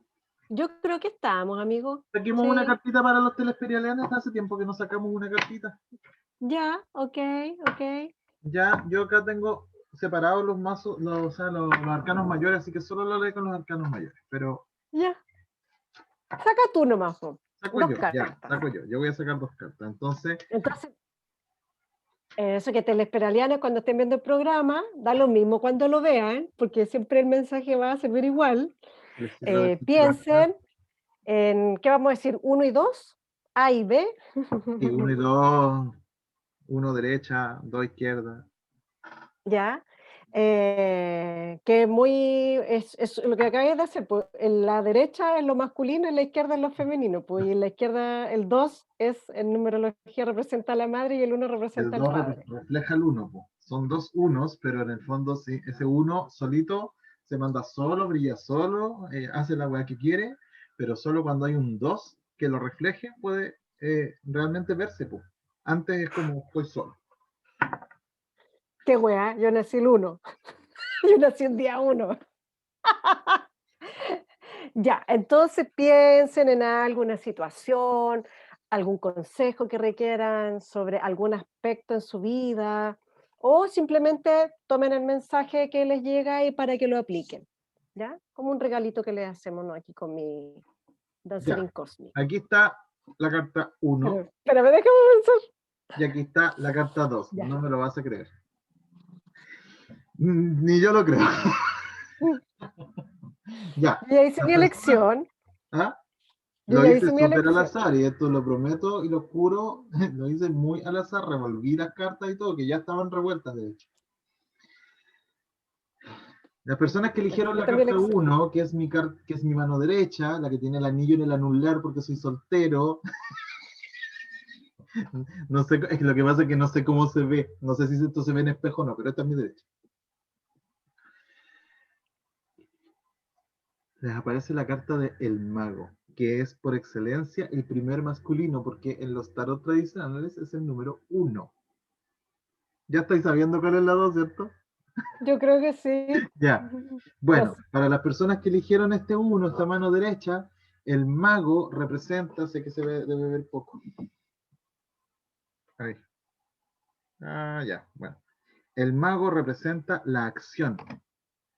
Speaker 2: Yo creo que estamos, amigo.
Speaker 1: Saquemos una
Speaker 2: Sí,
Speaker 1: cartita para los telesperialeanos, hace tiempo que no sacamos una cartita.
Speaker 2: ya, ok, ok,
Speaker 1: Ya, yo acá tengo separados los mazos, o sea, los arcanos mayores, así que solo lo leo con los arcanos mayores. Pero
Speaker 2: ya. Saca tú nomás, po.
Speaker 1: saco
Speaker 2: Dos
Speaker 1: yo, ya,
Speaker 2: cartas.
Speaker 1: saco yo. Yo voy a sacar dos cartas. Entonces,
Speaker 2: Entonces, eso que telesperalianos cuando estén viendo el programa, da lo mismo cuando lo vean, porque siempre el mensaje va a servir igual.
Speaker 1: les cierro de
Speaker 2: Piensen en, ¿qué vamos a decir? Uno y dos, A y B.
Speaker 1: y uno y dos, uno derecha, dos izquierda.
Speaker 2: Ya. Que es lo que acabáis de hacer, pues, en la derecha es lo masculino, en la izquierda es lo femenino, pues, y en la izquierda el 2 es en numerología representa a la madre y el uno
Speaker 1: El
Speaker 2: representa al
Speaker 1: 2
Speaker 2: padre.
Speaker 1: refleja el uno, po. Son dos unos, pero en el fondo sí, ese uno solito se manda solo, brilla solo, hace la weá que quiere, pero solo cuando hay un 2 que lo refleje puede realmente verse, po. Antes es como estoy solo.
Speaker 2: Qué weá, yo nací el uno, yo nací el día uno. Ya, entonces piensen en alguna situación, algún consejo que requieran sobre algún aspecto en su vida, o simplemente tomen el mensaje que les llega y para que lo apliquen, ¿ya? Como un regalito que les hacemos, ¿no? Aquí con mi
Speaker 1: Ya,
Speaker 2: Dancerín Cosmic.
Speaker 1: aquí está la carta uno
Speaker 2: Pero me déjame pensar.
Speaker 1: y aquí está la carta 2.
Speaker 2: Ya.
Speaker 1: No me lo vas a creer. Ni yo lo creo. Ya,
Speaker 2: Yo ya hice
Speaker 1: las
Speaker 2: mi
Speaker 1: personas,
Speaker 2: elección,
Speaker 1: ¿ah?
Speaker 2: yo
Speaker 1: Lo
Speaker 2: ya
Speaker 1: hice
Speaker 2: hice mi
Speaker 1: súper al
Speaker 2: elección.
Speaker 1: azar y esto lo prometo y lo juro, lo hice muy al azar, revolví las cartas y todo, que ya estaban revueltas de hecho. Las personas que eligieron la
Speaker 2: Esta es mi
Speaker 1: carta
Speaker 2: elección.
Speaker 1: uno que es mi mano derecha, la que tiene el anillo en el anular porque soy soltero, no sé, es que lo que pasa es que no sé cómo se ve, no sé si esto se ve en espejo o no, pero esta es mi derecha. Les aparece la carta de El Mago, que es por excelencia el primer masculino, porque en los tarot tradicionales es el número uno. Ya estoy sabiendo cuál es la 2, ¿cierto?
Speaker 2: Yo creo que sí.
Speaker 1: Ya.
Speaker 2: No
Speaker 1: Bueno,
Speaker 2: sé.
Speaker 1: para las personas que eligieron este uno, esta mano derecha, el mago representa, sé que se ve, debe ver poco. Ahí. Ah, ya. Bueno. El mago representa la acción.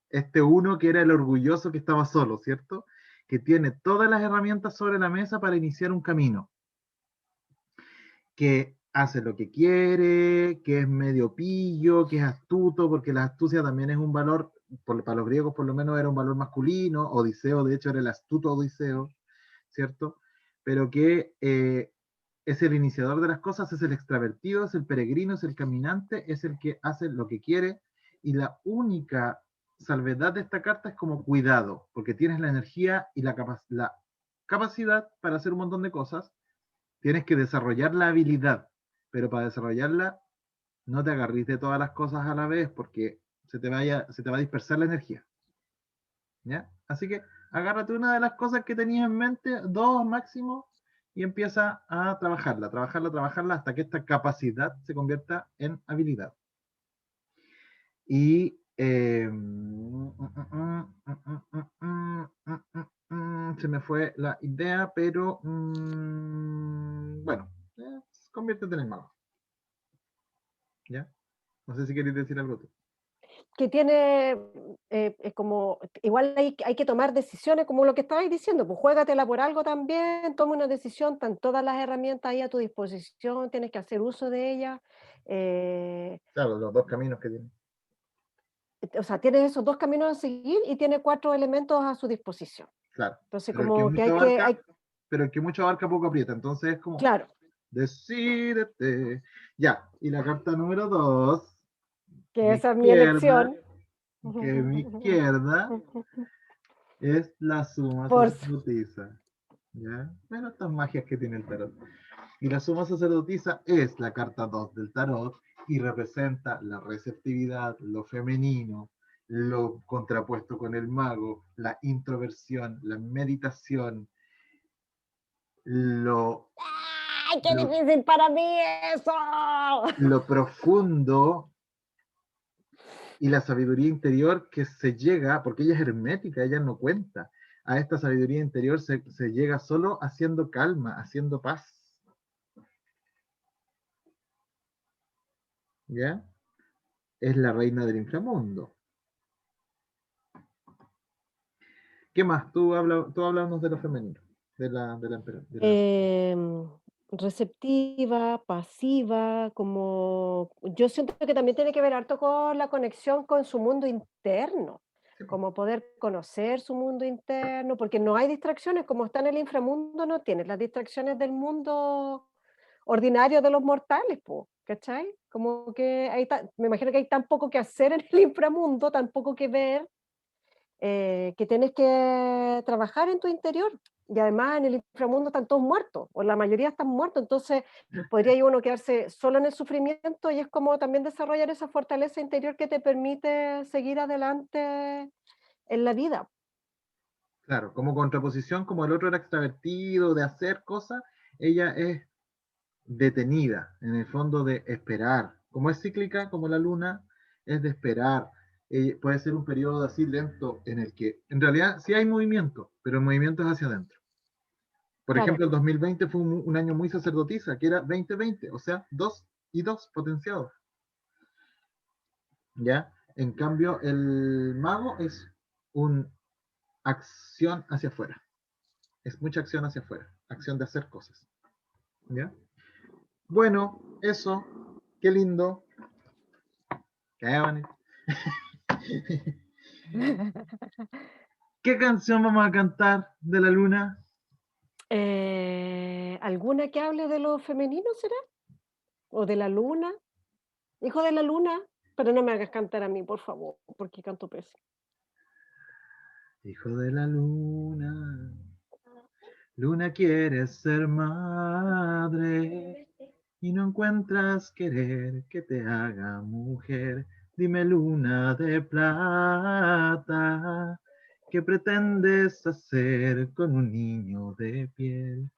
Speaker 1: Este uno que era el orgulloso que estaba solo, ¿cierto? Que tiene todas las herramientas sobre la mesa para iniciar un camino, que hace lo que quiere, que es medio pillo, que es astuto, porque la astucia también es un valor, para los griegos por lo menos era un valor masculino, Odiseo de hecho era el astuto Odiseo, ¿cierto? Pero que es el iniciador de las cosas, es el extravertido, es el peregrino, es el caminante, es el que hace lo que quiere, y la única salvedad de esta carta es como cuidado, porque tienes la energía y la capacidad para hacer un montón de cosas, tienes que desarrollar la habilidad, pero para desarrollarla no te agarrís de todas las cosas a la vez porque se te va a dispersar la energía. ¿Ya? Así que agárrate una de las cosas que tenías en mente, dos máximo, y empieza a trabajarla, trabajarla, trabajarla hasta que esta capacidad se convierta en habilidad. Y se me fue la idea, pero bueno, conviértete en el mago. ¿Ya? No sé si queréis decir algo tú.
Speaker 2: Que tiene como, igual hay que tomar decisiones, como lo que estabais diciendo, pues juégatela por algo también, toma una decisión, están todas las herramientas ahí a tu disposición, tienes que hacer uso de ellas. eh,
Speaker 1: Claro, los dos caminos que tiene.
Speaker 2: o sea, tienes esos dos caminos a seguir y tiene 4 elementos a su disposición.
Speaker 1: Claro.
Speaker 2: Entonces,
Speaker 1: Pero el que
Speaker 2: como que
Speaker 1: mucho
Speaker 2: hay que,
Speaker 1: abarca, pero el que mucho abarca poco aprieta. Entonces es como,
Speaker 2: claro,
Speaker 1: decídete. Ya. Y la carta número 2,
Speaker 2: que
Speaker 1: mi
Speaker 2: esa es mi
Speaker 1: izquierda,
Speaker 2: elección.
Speaker 1: que mi izquierda es la suma
Speaker 2: Por,
Speaker 1: sacerdotisa. ¿Ya? Bueno, estas magias que tiene el tarot. Y la suma sacerdotisa es la carta 2 del tarot y representa la receptividad, lo femenino, lo contrapuesto con el mago, la introversión, la meditación, lo,
Speaker 2: ¡ay, qué
Speaker 1: lo,
Speaker 2: difícil para mí eso!
Speaker 1: lo profundo y la sabiduría interior que se llega, porque ella es hermética, ella no cuenta. A esta sabiduría interior se llega solo haciendo calma, haciendo paz. ¿Ya? Es la reina del inframundo. ¿Qué más? Tú háblanos de lo femenino, de la emperatriz.
Speaker 2: Em, receptiva, pasiva, como yo siento que también tiene que ver harto con la conexión con su mundo interno,
Speaker 1: Sí, po.
Speaker 2: como poder conocer su mundo interno, porque no hay distracciones, como está en el inframundo, no tienes las distracciones del mundo ordinario de los mortales, po, ¿cachai? Como que me imagino que hay tan poco que hacer en el inframundo, tan poco que ver, que tienes que trabajar en tu interior. Y además en el inframundo están todos muertos, o la mayoría están muertos, entonces podría uno quedarse solo en el sufrimiento y es como también desarrollar esa fortaleza interior que te permite seguir adelante en la vida.
Speaker 1: Claro, como contraposición, como el otro era extravertido, de hacer cosas, ella es detenida, en el fondo de esperar. Como es cíclica, como la luna, es de esperar. Puede ser un periodo así lento en el que, en realidad, sí hay movimiento, pero el movimiento es hacia adentro. Por
Speaker 2: Claro,
Speaker 1: ejemplo, el 2020 fue un año muy sacerdotisa, que era 2020, o sea, 2 y 2 potenciados. ¿Ya? En cambio, el mago es una acción hacia afuera. Es mucha acción hacia afuera. Acción de hacer cosas. ¿Ya? Bueno, eso. Qué lindo. Qué bonito. ¿Qué canción vamos a cantar de la luna?
Speaker 2: ¿alguna que hable de lo femenino será? ¿O de la luna? Hijo de la luna, pero no me hagas cantar a mí, por favor, porque canto pésimo.
Speaker 1: Hijo de la luna. Luna quiere ser madre y no encuentras querer que te haga mujer. Dime luna de plata, ¿qué pretendes hacer con un niño de piel?